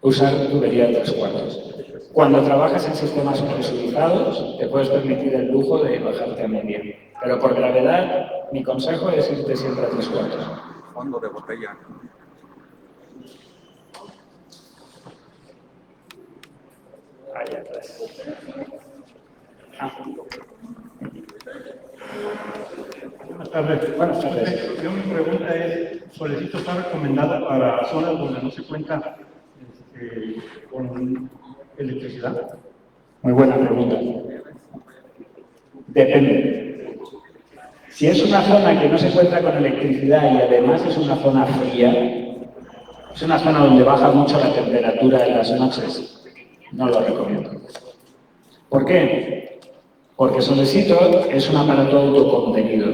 usar tubería de 3/4. Cuando trabajas en sistemas presurizados, te puedes permitir el lujo de bajarte a media. Pero por gravedad, mi consejo es irte siempre a 3/4. Fondo de botella. Ahí atrás. Ah. Buenas tardes. Buenas tardes. Yo mi pregunta es, ¿solecito está recomendada para zonas donde no se cuenta con electricidad? Muy buena pregunta. Depende. Si es una zona que no se cuenta con electricidad y además es una zona fría, es una zona donde baja mucho la temperatura en las noches, no lo recomiendo. ¿Por qué? Porque Solecito es un aparato autocontenido.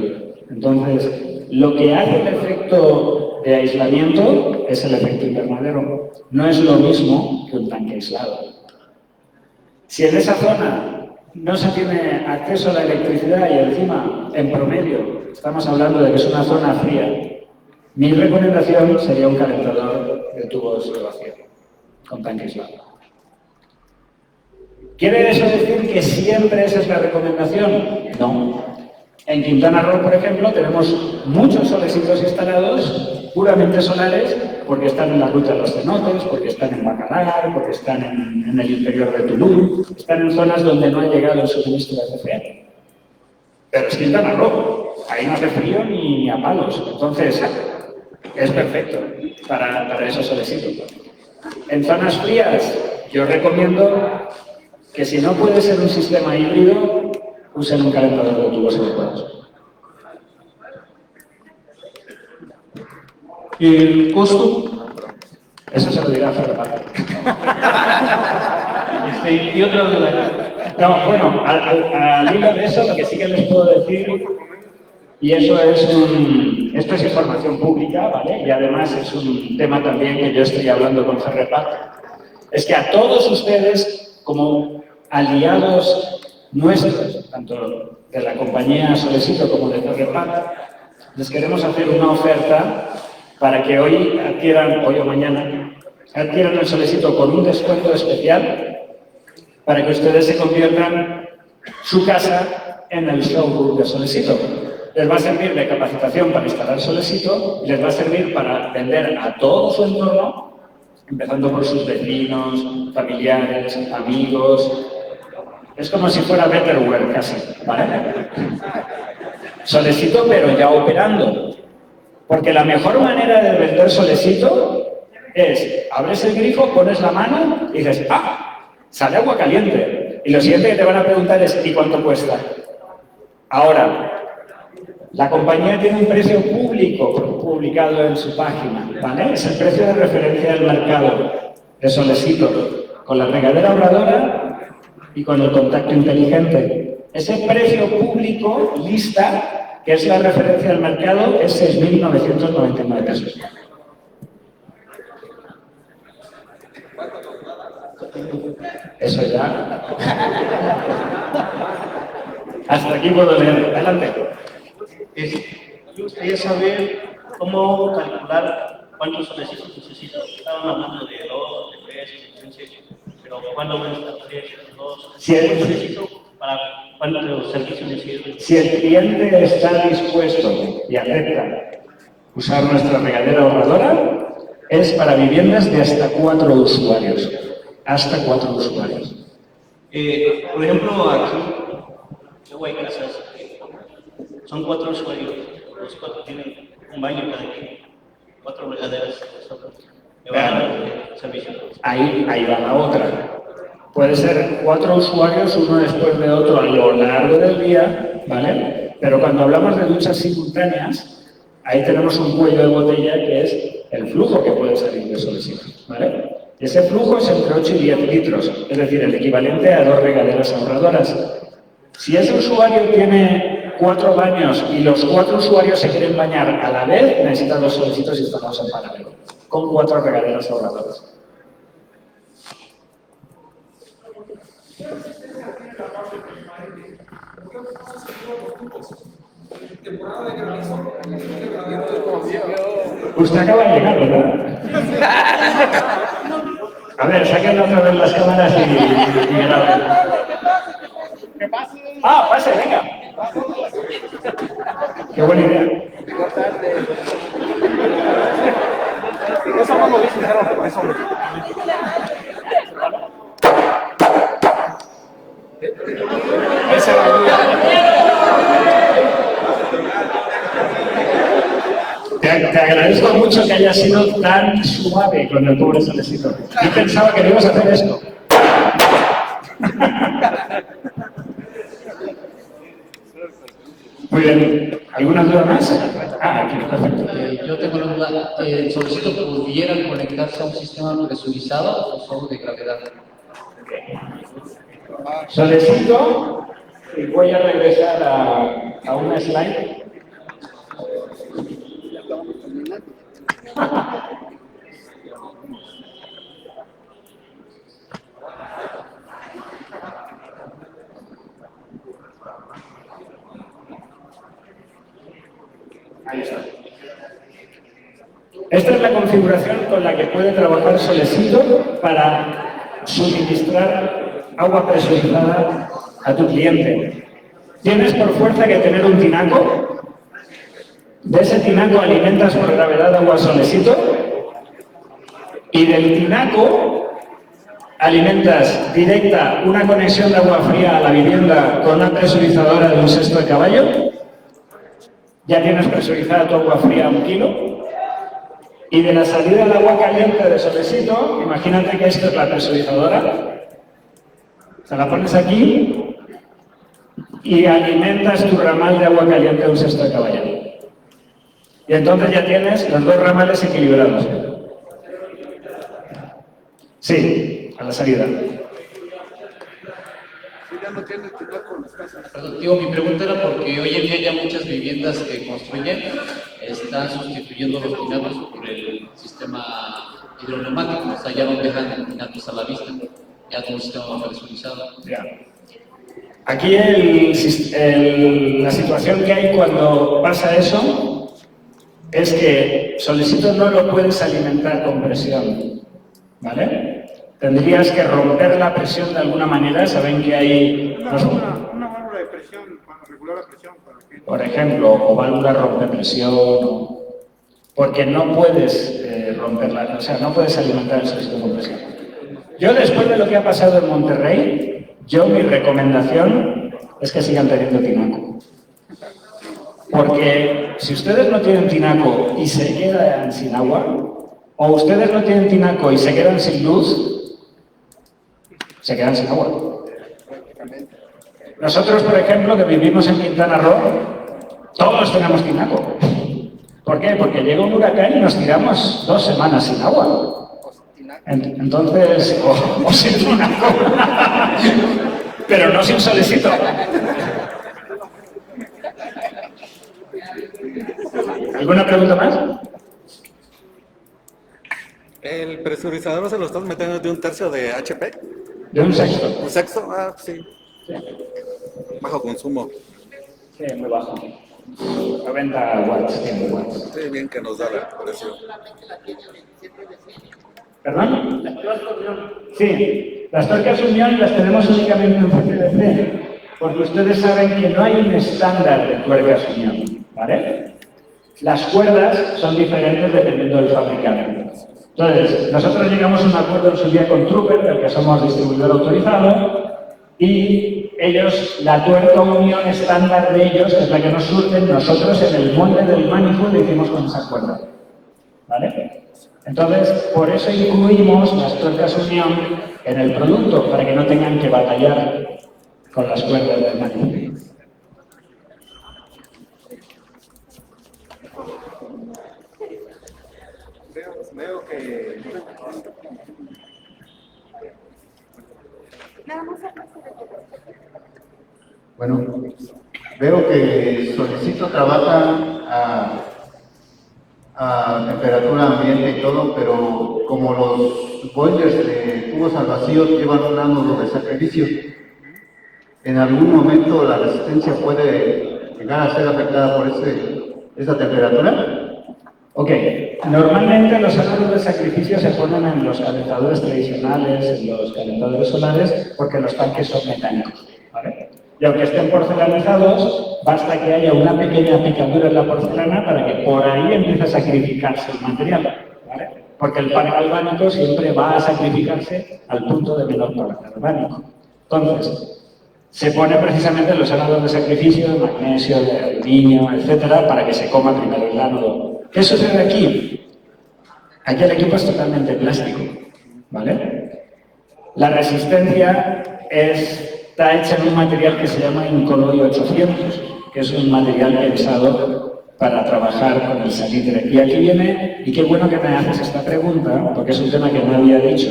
Entonces, lo que hace el efecto de aislamiento es el efecto invernadero. No es lo mismo que un tanque aislado. Si en esa zona no se tiene acceso a la electricidad y encima, en promedio, estamos hablando de que es una zona fría, mi recomendación sería un calentador de tubos de vacío, con tanque aislado. ¿Quiere eso decir que siempre esa es la recomendación? No. En Quintana Roo, por ejemplo, tenemos muchos solecitos instalados puramente solares porque están en la ruta de los cenotes, porque están en Bacalar, porque están en el interior de Tulum, están en zonas donde no ha llegado el suministro de frío. Pero es Quintana Roo, ahí no hace frío ni a palos, entonces es perfecto para esos solecitos. En zonas frías, yo recomiendo que si no puede ser un sistema híbrido, usen un calentador de tubos adecuados. ¿Y el costo? Eso se lo dirá Ferrepato. Y otra duda. No, bueno, al hilo de eso, lo que sí que les puedo decir, y eso esto es información pública, ¿vale? Y además es un tema también que yo estoy hablando con Ferrepato, es que a todos ustedes, como aliados nuestros, tanto de la compañía Solecito como de Ferrepato, les queremos hacer una oferta para que hoy o mañana, adquieran el Solecito con un descuento especial para que ustedes se conviertan su casa en el showroom de Solecito. Les va a servir de capacitación para instalar Solecito y les va a servir para vender a todo su entorno, empezando por sus vecinos, familiares, amigos. Es como si fuera Betterware casi, ¿vale? Solecito, pero ya operando. Porque la mejor manera de vender Solecito es, abres el grifo, pones la mano y dices, ¡ah! Sale agua caliente. Y lo siguiente que te van a preguntar es, ¿y cuánto cuesta? Ahora, la compañía tiene un precio público publicado en su página, ¿vale? Es el precio de referencia del mercado de Solecito, con la regadera ahorradora y con el contacto inteligente. Ese precio público, lista, que es la referencia del mercado, es 6.999 pesos. Eso ya. Hasta aquí puedo leer. Adelante. Me gustaría saber cómo calcular cuántos solecitos necesito. Estaban hablando de 2, de 3, pero ¿cuándo voy a estar 3, 2? Si el, necesito para cuántos servicios necesito? Si el cliente está dispuesto y acepta usar nuestra regadera ahorradora, es para viviendas de hasta 4 usuarios. Hasta 4 usuarios. Por ejemplo, aquí, yo hay casas, son 4 usuarios, los 4 tienen un baño cada quien, 4 regaderas, me van a dar servicio. Ahí va la otra. Puede ser 4 usuarios, uno después de otro a lo largo del día, ¿vale? Pero cuando hablamos de duchas simultáneas, ahí tenemos un cuello de botella que es el flujo que puede salir de solicitud, ¿vale? Y ese flujo es entre 8 y 10 litros, es decir, el equivalente a 2 regaderas ahorradoras. Si ese usuario tiene 4 baños y los 4 usuarios se quieren bañar a la vez, necesitan 2 solicitos instalados en paralelo, con 4 regaderas ahorradoras. Usted acaba de llegar, ¿verdad? A ver, saquen otra vez las cámaras y graben. ¿Qué pasa? Ah, pase, venga. Qué buena idea. Eso no lo dice, eso no. Ese era Te agradezco mucho que hayas sido tan suave con el pobre solecito. Yo pensaba que no ibas a hacer esto. Muy bien. ¿Alguna duda más? Aquí, perfecto. Yo tengo una duda. ¿El solecito pudiera conectarse a un sistema presurizado o solo de gravedad? Solecito, y voy a regresar a una slide. Ahí está. Esta es la configuración con la que puede trabajar Solecito para suministrar agua presurizada a tu cliente. Tienes por fuerza que tener un tinaco. De ese tinaco alimentas por gravedad agua Solecito y del tinaco alimentas directa una conexión de agua fría a la vivienda con una presurizadora de un sexto de caballo. Ya tienes presurizada tu agua fría a 1 kilo. Y de la salida del agua caliente de Solecito, imagínate que esto es la presurizadora. Se la pones aquí y alimentas tu ramal de agua caliente a un sexto de caballo. Y entonces ya tienes los 2 ramales equilibrados. Sí, a la salida. Perdón, digo, mi pregunta era porque hoy en día ya muchas viviendas que construyen están sustituyendo los tinacos por el sistema hidroneumático, o sea, ya no dejan tinacos a la vista, ya todo el sistema presurizado. Ya. Aquí la situación que hay cuando pasa eso es que Solecito no lo puedes alimentar con presión, ¿vale? Tendrías que romper la presión de alguna manera. Saben que hay una válvula de presión para regular la presión. Por ejemplo, o válvula rompepresión, porque no puedes romperla, o sea, no puedes alimentar el Solecito con presión. Yo, después de lo que ha pasado en Monterrey, mi recomendación es que sigan teniendo tinaco. Porque si ustedes no tienen tinaco y se quedan sin agua, o ustedes no tienen tinaco y se quedan sin luz, se quedan sin agua. Nosotros, por ejemplo, que vivimos en Quintana Roo, todos tenemos tinaco. ¿Por qué? Porque llega un huracán y nos tiramos 2 semanas sin agua. Entonces, o sin tinaco. Pero no sin Solecito. ¿Alguna pregunta más? ¿El presurizador se lo estás metiendo de 1/3 de HP? De 1/6. ¿1/6? Ah, sí. Bajo consumo. Sí, muy bajo. 90 watts, 100 watts. Sí, bien que nos da la presión. ¿Perdón? Sí, las tuercas Unión las tenemos únicamente en CCDC, porque ustedes saben que no hay un estándar de tuercas Unión, ¿vale? Las cuerdas son diferentes dependiendo del fabricante. Entonces, nosotros llegamos a un acuerdo en su día con Trooper, del que somos distribuidor autorizado, y ellos, la tuerca Unión estándar de ellos, es la que nos surten, nosotros en el molde del manifold lo hicimos con esa cuerda, ¿vale? Entonces, por eso incluimos las tuercas Unión en el producto, para que no tengan que batallar con las cuerdas del manifold. Veo que... Bueno, veo que Solicito trabaja a temperatura ambiente y todo, pero como los boilers de tubos al vacío llevan un ángulo de sacrificio, ¿en algún momento la resistencia puede llegar a ser afectada por esa temperatura? Ok, normalmente los ánodos de sacrificio se ponen en los calentadores tradicionales, en los calentadores solares, porque los tanques son mecánicos, ¿vale? Y aunque estén porcelanizados, basta que haya una pequeña picadura en la porcelana para que por ahí empiece a sacrificarse el material, ¿vale? Porque el pan galvánico siempre va a sacrificarse al punto de menor poder galvánico. Entonces, se pone precisamente los ánodos de sacrificio, de magnesio, de aluminio, etcétera, para que se coma primero el ánodo. ¿Qué sucede aquí? Aquí el equipo es totalmente plástico, ¿vale? La resistencia está hecha en un material que se llama Incoloy 800, que es un material pensado para trabajar con el salitre. Y aquí viene, y qué bueno que me haces esta pregunta, porque es un tema que no había dicho.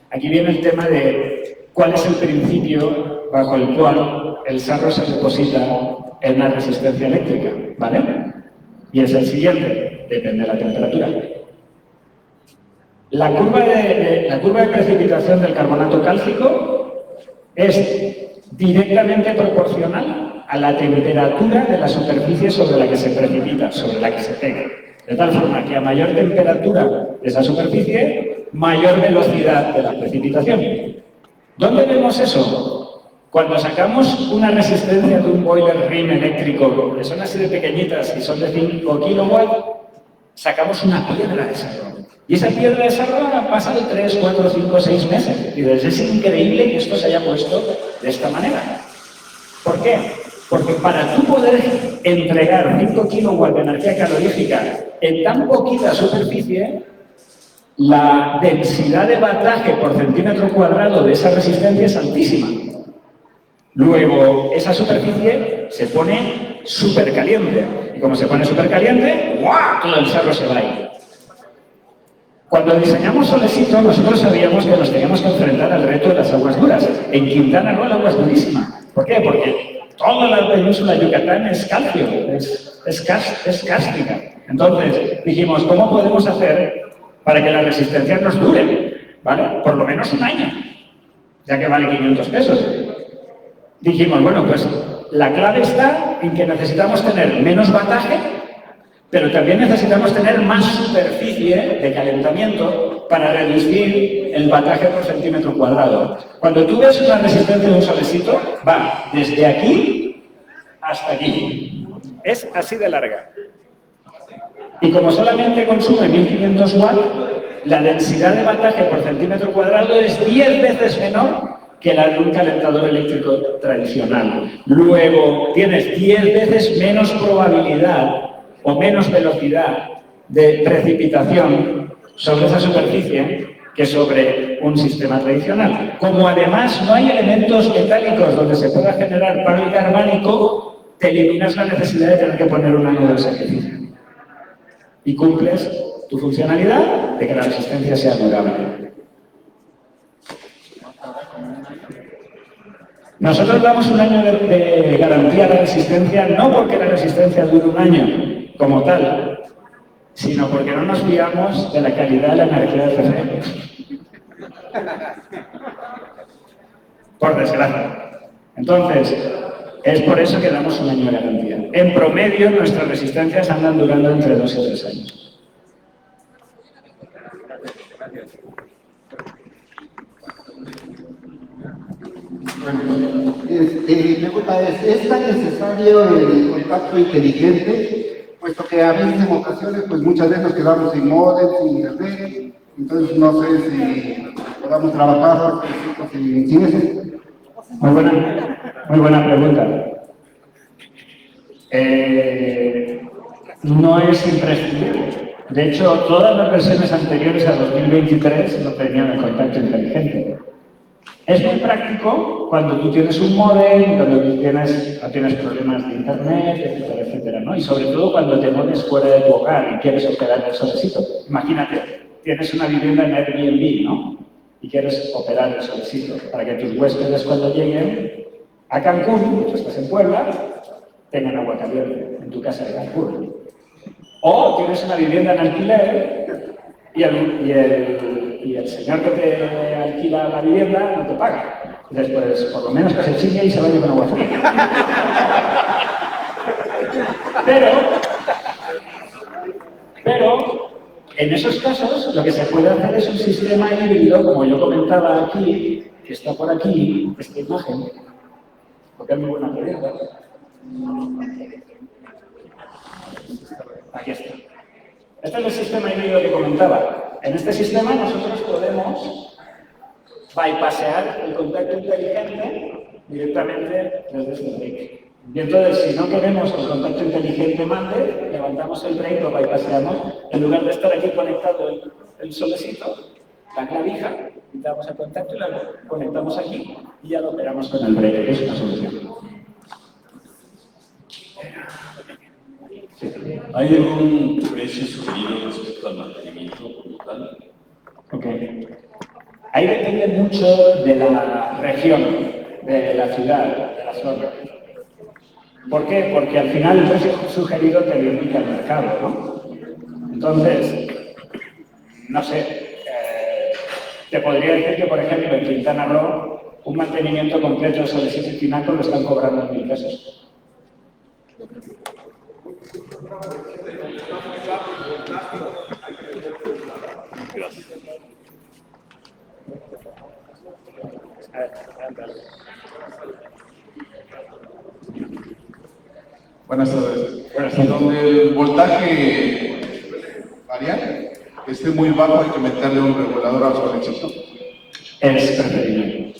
Aquí viene el tema de cuál es el principio bajo el cual el sarro se deposita en la resistencia eléctrica, ¿vale? Y es el siguiente, depende de la temperatura. La curva de precipitación del carbonato cálcico es directamente proporcional a la temperatura de la superficie sobre la que se precipita, sobre la que se pega. De tal forma que a mayor temperatura de esa superficie, mayor velocidad de la precipitación. ¿Dónde vemos eso? Cuando sacamos una resistencia de un boiler RIM eléctrico, que son así de pequeñitas y son de 5 kilowatts, sacamos una piedra de sarro. Y esa piedra de sarro ha pasado 3, 4, 5, 6 meses. Y es increíble que esto se haya puesto de esta manera. ¿Por qué? Porque para tú poder entregar 5 kilowatts de energía calorífica en tan poquita superficie, la densidad de bataje por centímetro cuadrado de esa resistencia es altísima. Luego, esa superficie se pone súper caliente. Y como se pone súper caliente, ¡guau!, todo el sarro se va a ir. Cuando diseñamos Solecito, nosotros sabíamos que nos teníamos que enfrentar al reto de las aguas duras. En Quintana Roo el agua es durísima. ¿Por qué? Porque toda la península de Yucatán es calcio, es cárstica. Entonces, dijimos, ¿cómo podemos hacer para que la resistencia nos dure? ¿Vale? Por lo menos un año, ya que vale 500 pesos. Dijimos, bueno, pues la clave está en que necesitamos tener menos bataje, pero también necesitamos tener más superficie de calentamiento para reducir el bataje por centímetro cuadrado. Cuando tú ves una resistencia de un Solecito, va desde aquí hasta aquí. Es así de larga. Y como solamente consume 1500 watts, la densidad de bataje por centímetro cuadrado es 10 veces menor que la de un calentador eléctrico tradicional. Luego, tienes 10 veces menos probabilidad o menos velocidad de precipitación sobre esa superficie que sobre un sistema tradicional. Como además no hay elementos metálicos donde se pueda generar paro galvánico, te eliminas la necesidad de tener que poner un ánodo de sacrificio. Y cumples tu funcionalidad de que la resistencia sea durable. Nosotros damos un año de garantía de resistencia, no porque la resistencia dure un año como tal, sino porque no nos fiamos de la calidad de la energía de CFE. Por desgracia. Entonces, es por eso que damos un año de garantía. En promedio, nuestras resistencias andan durando entre 2 y 3 años. Mi pregunta es tan necesario el contacto inteligente, puesto que a veces en ocasiones, pues muchas veces nos quedamos sin modem, sin internet, entonces no sé si podamos trabajar sin eso. Muy buena pregunta. No es imprescindible. De hecho, todas las versiones anteriores a 2023 no tenían el contacto inteligente. Es muy práctico cuando tú tienes un módem, cuando tú no tienes problemas de internet, etcétera, etcétera, ¿no? Y sobre todo cuando te mueves fuera de tu hogar y quieres operar el solecito. Imagínate, tienes una vivienda en Airbnb, ¿no? Y quieres operar el solecito para que tus huéspedes cuando lleguen a Cancún, tú estás en Puebla, tengan agua caliente en tu casa de Cancún. O tienes una vivienda en alquiler y el señor que te alquila la vivienda no te paga. Después, por lo menos que se chingue y se vaya con agua fría. Pero, en esos casos, lo que se puede hacer es un sistema híbrido, como yo comentaba aquí, que está por aquí, esta imagen, porque es muy buena pregunta. Aquí está. Este es el sistema híbrido que comentaba. En este sistema nosotros podemos bypassear el contacto inteligente directamente desde este break. Y entonces, si no queremos que el contacto inteligente mande, levantamos el break, lo bypasseamos, en lugar de estar aquí conectado el solecito, la clavija, quitamos el contacto y la conectamos aquí y ya lo operamos con el break, que es una solución. ¿Hay algún precio sugerido respecto al mantenimiento como tal? Ok. Ahí depende mucho de la región, de la ciudad, de la zona. ¿Por qué? Porque al final el precio sugerido te lo indica el mercado, ¿no? Entonces, no sé, te podría decir que, por ejemplo, en Quintana Roo, un mantenimiento completo sobre el sitio tinaco lo están cobrando en 1.000 pesos. Buenas tardes. Donde el voltaje varía, que esté muy bajo, hay que meterle un regulador al solecito. Es preferible.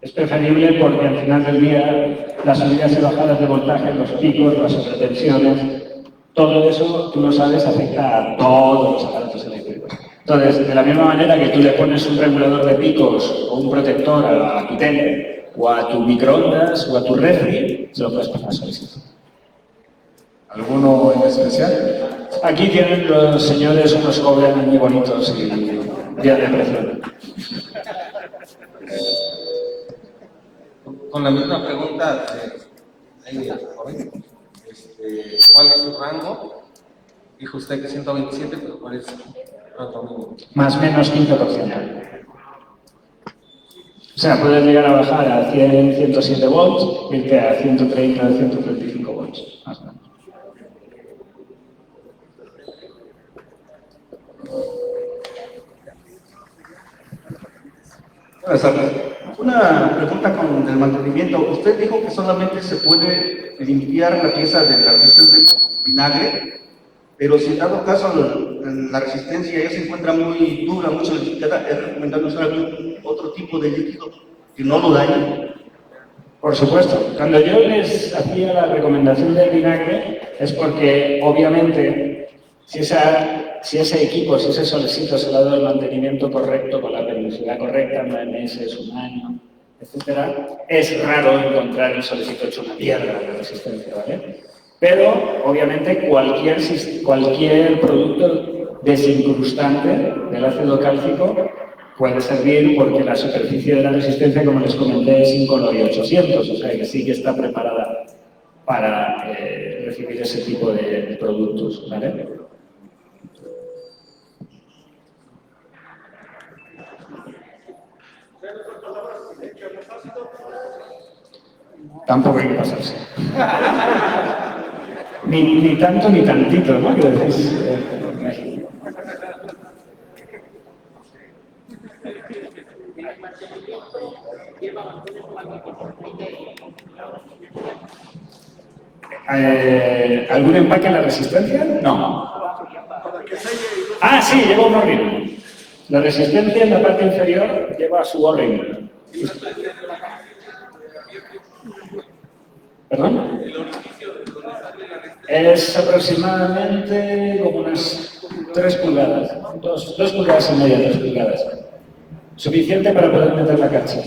Es preferible porque al final del día las subidas y bajadas de voltaje, los picos, las sobretensiones, todo eso, tú lo sabes, afecta a todos los aparatos eléctricos. Entonces, de la misma manera que tú le pones un regulador de picos o un protector a tu tele, o a tu microondas, o a tu refri, se lo puedes poner a solecito. ¿Alguno en especial? Aquí tienen los señores unos jóvenes muy bonitos y bien de precio. Con la misma pregunta, ¿cuál es su rango? Dijo usted que 127, pero ¿cuál es el rango mínimo? Más o menos 15%. O sea, puedes llegar a bajar a 100, 107 volts, irte a 130, 135 volts, más o menos. Buenas tardes. Una pregunta con el mantenimiento. Usted dijo que solamente se puede limpiar la pieza de la resistencia con vinagre, pero si en dado caso la resistencia ya se encuentra muy dura, muy solidificada, ¿es recomendable usar algún otro tipo de líquido que no lo dañe? Por supuesto. Cuando yo les hacía la recomendación del vinagre es porque, obviamente, si ese equipo, si ese solecito se le ha dado el mantenimiento correcto, con la periodicidad correcta, 9 meses, un año, etc., es raro encontrar el solecito hecho una piedra de resistencia, ¿vale? Pero, obviamente, cualquier producto desincrustante del ácido cálcico puede servir porque la superficie de la resistencia, como les comenté, es incolor y 800, o sea que sí que está preparada para recibir ese tipo de productos, ¿vale? Tampoco hay que pasarse. Ni tanto ni tantito, ¿no? Que decís en México. ¿Algún empaque en la resistencia? No. Ah, sí, lleva un O-ring. La resistencia en la parte inferior lleva su O-ring. ¿Perdón? Es aproximadamente como unas 3 pulgadas. 2 pulgadas y media, 3 pulgadas. Suficiente para poder meter la cacha.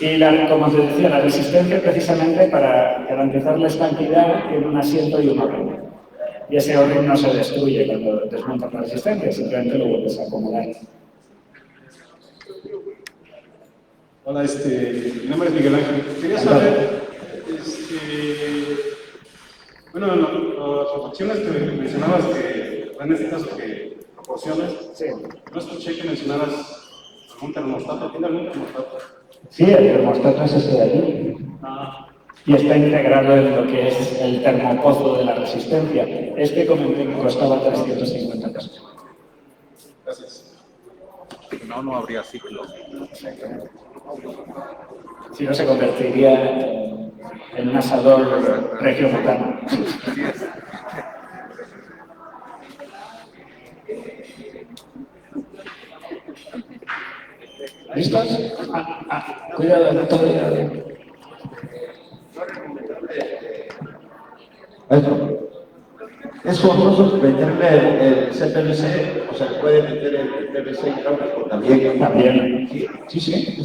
Y como te decía, la resistencia precisamente para garantizar la estanquidad en un asiento y un O-ring. Y ese O-ring no se destruye cuando desmontas la resistencia, simplemente lo vuelves a acomodar. Hola, mi nombre es Miguel Ángel. Quería saber, bueno, las reflexiones que mencionabas, que en este caso que proporciones, no escuché que mencionaras algún termostato. ¿Tiene algún termostato? Sí, el termostato es ese de allí. Y está integrado en lo que es el termopozo de la resistencia. Este comenté que costaba 350 pesos. Gracias. No habría ciclo. Si no, se convertiría en un asador regiomontano. ¿Listos? Cuidado, todavía. ¿Es forzoso meterle el CPVC? O sea, ¿puede meter el PVC hidráulico también? También. Sí.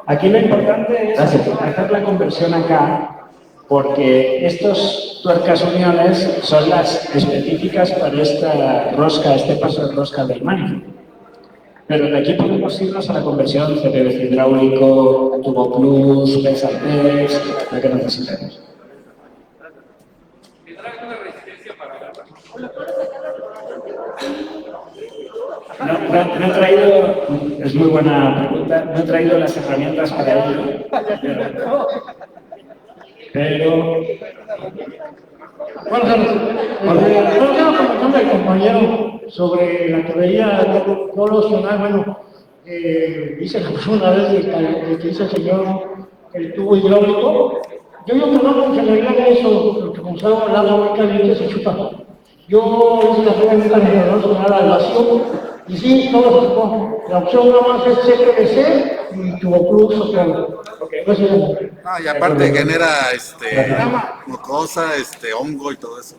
Aquí lo importante es hacer la conversión acá, porque estos tuercas uniones son las específicas para esta rosca, este paso de rosca del manifold. Pero de aquí podemos irnos a la conversión CPVC hidráulico, tubo plus, Pexaltex, lo que necesitemos. No he traído, es muy buena pregunta, no he traído las herramientas para ello, pero Bueno, quiero comentarle al compañero sobre la tubería colosional. Bueno, dice la persona vez que dice el señor el tubo hidráulico. Yo conozco que le haga eso, porque como sabemos el agua muy caliente se chupa. Yo hice la prueba de un calentador solar al vacío. Y sí, todo se chupó. La opción nada más es CPVC y tubo plus o sea. Y aparte genera mucosa, hongo y todo eso.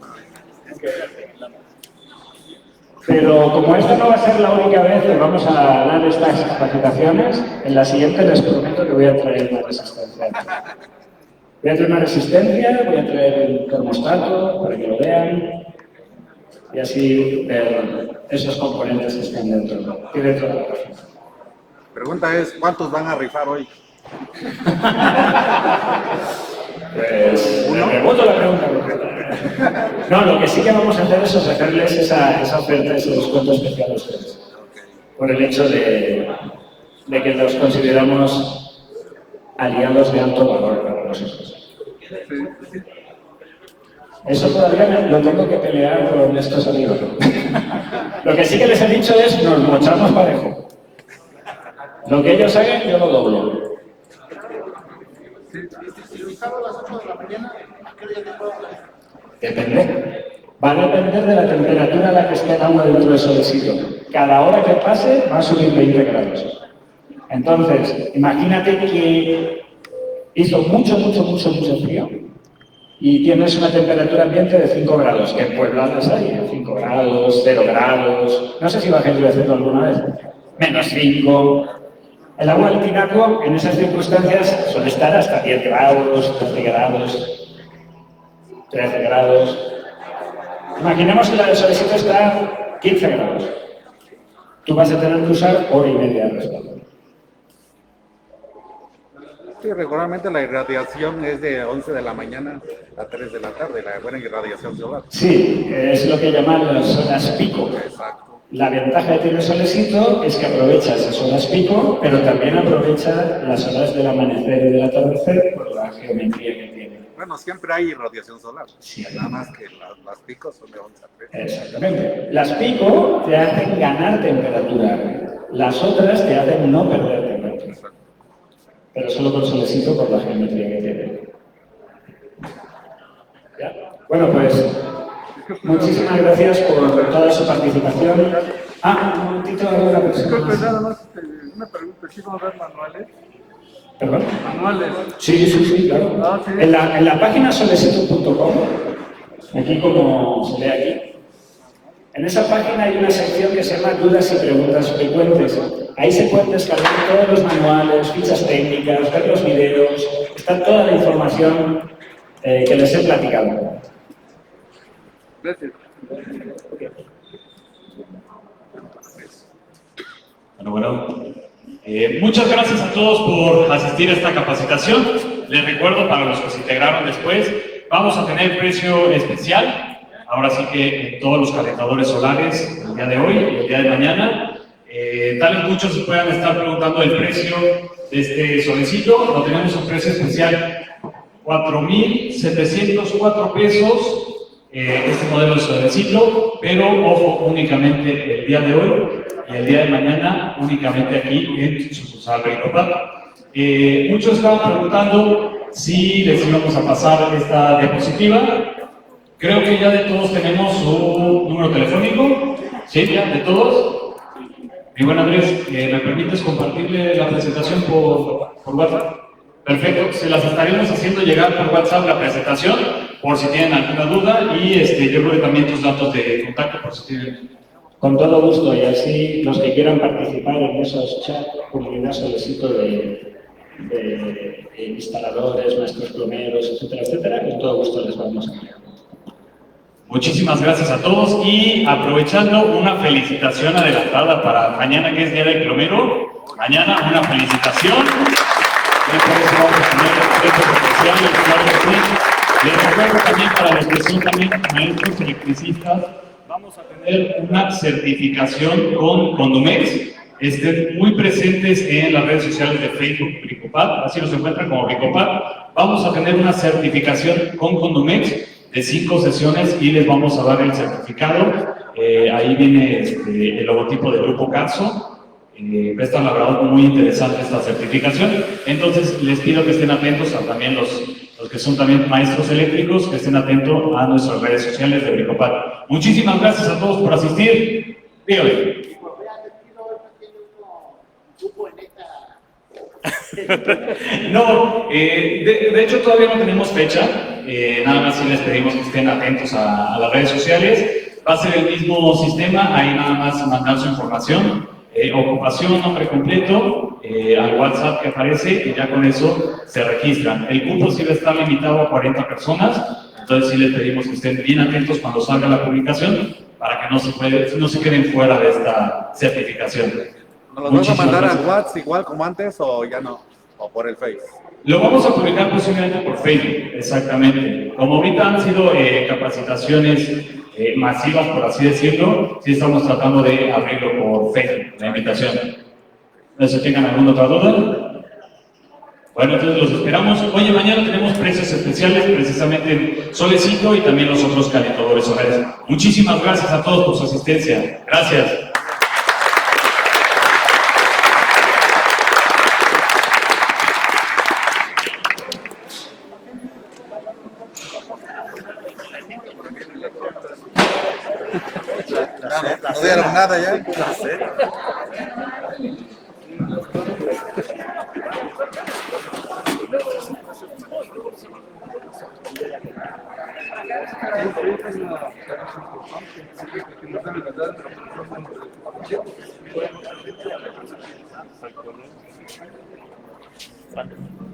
Pero como esta no va a ser la única vez que vamos a dar estas capacitaciones, en la siguiente les prometo que voy a traer una resistencia. Voy a traer una resistencia, voy a traer el termostato para que lo vean y así ver esos componentes que están dentro de la página. Pregunta es, ¿cuántos van a rifar hoy? Pues reboto la pregunta. No, lo que sí que vamos a hacer es ofrecerles esa oferta, ese descuento especial a ustedes. Por el hecho de que los consideramos aliados de alto valor para nosotros. Eso todavía lo tengo que pelear con estos amigos. Lo que sí que les he dicho es, nos mochamos parejo. Lo que ellos hagan, yo lo doblo. Depende. Va a depender de la temperatura a la que esté el agua dentro del solecito. Cada hora que pase va a subir 20 grados. Entonces, imagínate que hizo mucho frío y tienes una temperatura ambiente de 5 grados, que en Puebla las hay, 5 grados, 0 grados, no sé si bajé yo haciendo alguna vez, menos 5. El agua del tinaco en esas circunstancias suele estar hasta 10 grados, 12 grados, 13 grados. Imaginemos que la del solecito está a 15 grados. Tú vas a tener que usar hora y media de respaldo. Sí, regularmente la irradiación es de 11 de la mañana a 3 de la tarde, la buena irradiación solar. Sí, es lo que llaman las zonas pico. Exacto. La ventaja que tiene Solecito es que aprovecha esas horas pico, pero también aprovecha las horas del amanecer y del atardecer por la geometría que tiene. Bueno, siempre hay radiación solar. Sí, nada más que las picos son de 11 a 3. Exactamente. Las pico te hacen ganar temperatura, las otras te hacen no perder temperatura. Pero solo con Solecito por la geometría que tiene. ¿Ya? Bueno, pues muchísimas gracias por toda su participación. Un momentito, una persona. Disculpe, nada más una pregunta. ¿Sí vamos a ver manuales? ¿Perdón? Manuales. Sí, claro. Sí. En la página solecito.com, aquí como se ve aquí, en esa página hay una sección que se llama Dudas y Preguntas Frecuentes. Ahí se pueden descargar todos los manuales, fichas técnicas, ver los videos, está toda la información que les he platicado. Gracias. Bueno, muchas gracias a todos por asistir a esta capacitación. Les recuerdo, para los que se integraron después, vamos a tener precio especial. Ahora sí que todos los calentadores solares, el día de hoy y el día de mañana. Tal vez muchos se puedan estar preguntando el precio de este Solecito. Lo tenemos un precio especial, 4,704 pesos. Este modelo de Solecito, pero ojo, únicamente el día de hoy y el día de mañana, únicamente aquí en sucursal Bricopat. Muchos estaban preguntando si les íbamos a pasar esta diapositiva. Creo que ya de todos tenemos su número telefónico. ¿Sí? ¿Ya? ¿De todos? Mi buen Andrés, ¿me permites compartirle la presentación por WhatsApp? Perfecto, se las estaremos haciendo llegar por WhatsApp la presentación, por si tienen alguna duda, y yo creo que también tus datos de contacto, por si tienen. Con todo gusto, y así los que quieran participar en esos chats, comunidad Solecito de instaladores, maestros plomeros, etcétera, con todo gusto les vamos a enviar. Muchísimas gracias a todos, y aprovechando, una felicitación adelantada para mañana, que es Día del Plomero. Mañana una felicitación. Les recuerdo también, para los que son también maestros electricistas, vamos a tener una certificación con Condumex. Estén muy presentes en las redes sociales de Facebook Bricopat, así nos encuentran como Bricopat. Vamos a tener una certificación con Condumex de 5 sesiones y les vamos a dar el certificado. Ahí viene el logotipo del Grupo Carso. Está la verdad muy interesante esta certificación. Entonces les pido que estén atentos a también los que son también maestros eléctricos, que estén atentos a nuestras redes sociales de Bricopat. Muchísimas gracias a todos por asistir. Dígame. No, de hecho todavía no tenemos fecha. Nada más si les pedimos que estén atentos a las redes sociales. Va a ser el mismo sistema, ahí nada más mandar su información. Ocupación, nombre completo, al WhatsApp que aparece, y ya con eso se registran. El cupo sí va a estar limitado a 40 personas, entonces sí les pedimos que estén bien atentos cuando salga la publicación para que no se queden fuera de esta certificación. ¿Nos los vas a mandar al WhatsApp igual como antes o ya no? ¿O por el Face? Lo vamos a publicar posiblemente por Facebook, exactamente. Como ahorita han sido capacitaciones masivas, por así decirlo, sí estamos tratando de abrirlo por Facebook, la invitación. No sé si tengan alguna otra duda. Bueno, entonces los esperamos. Oye, mañana tenemos precios especiales, precisamente en Solecito y también los otros calentadores solares. Muchísimas gracias a todos por su asistencia. Gracias. No dieron nada ya.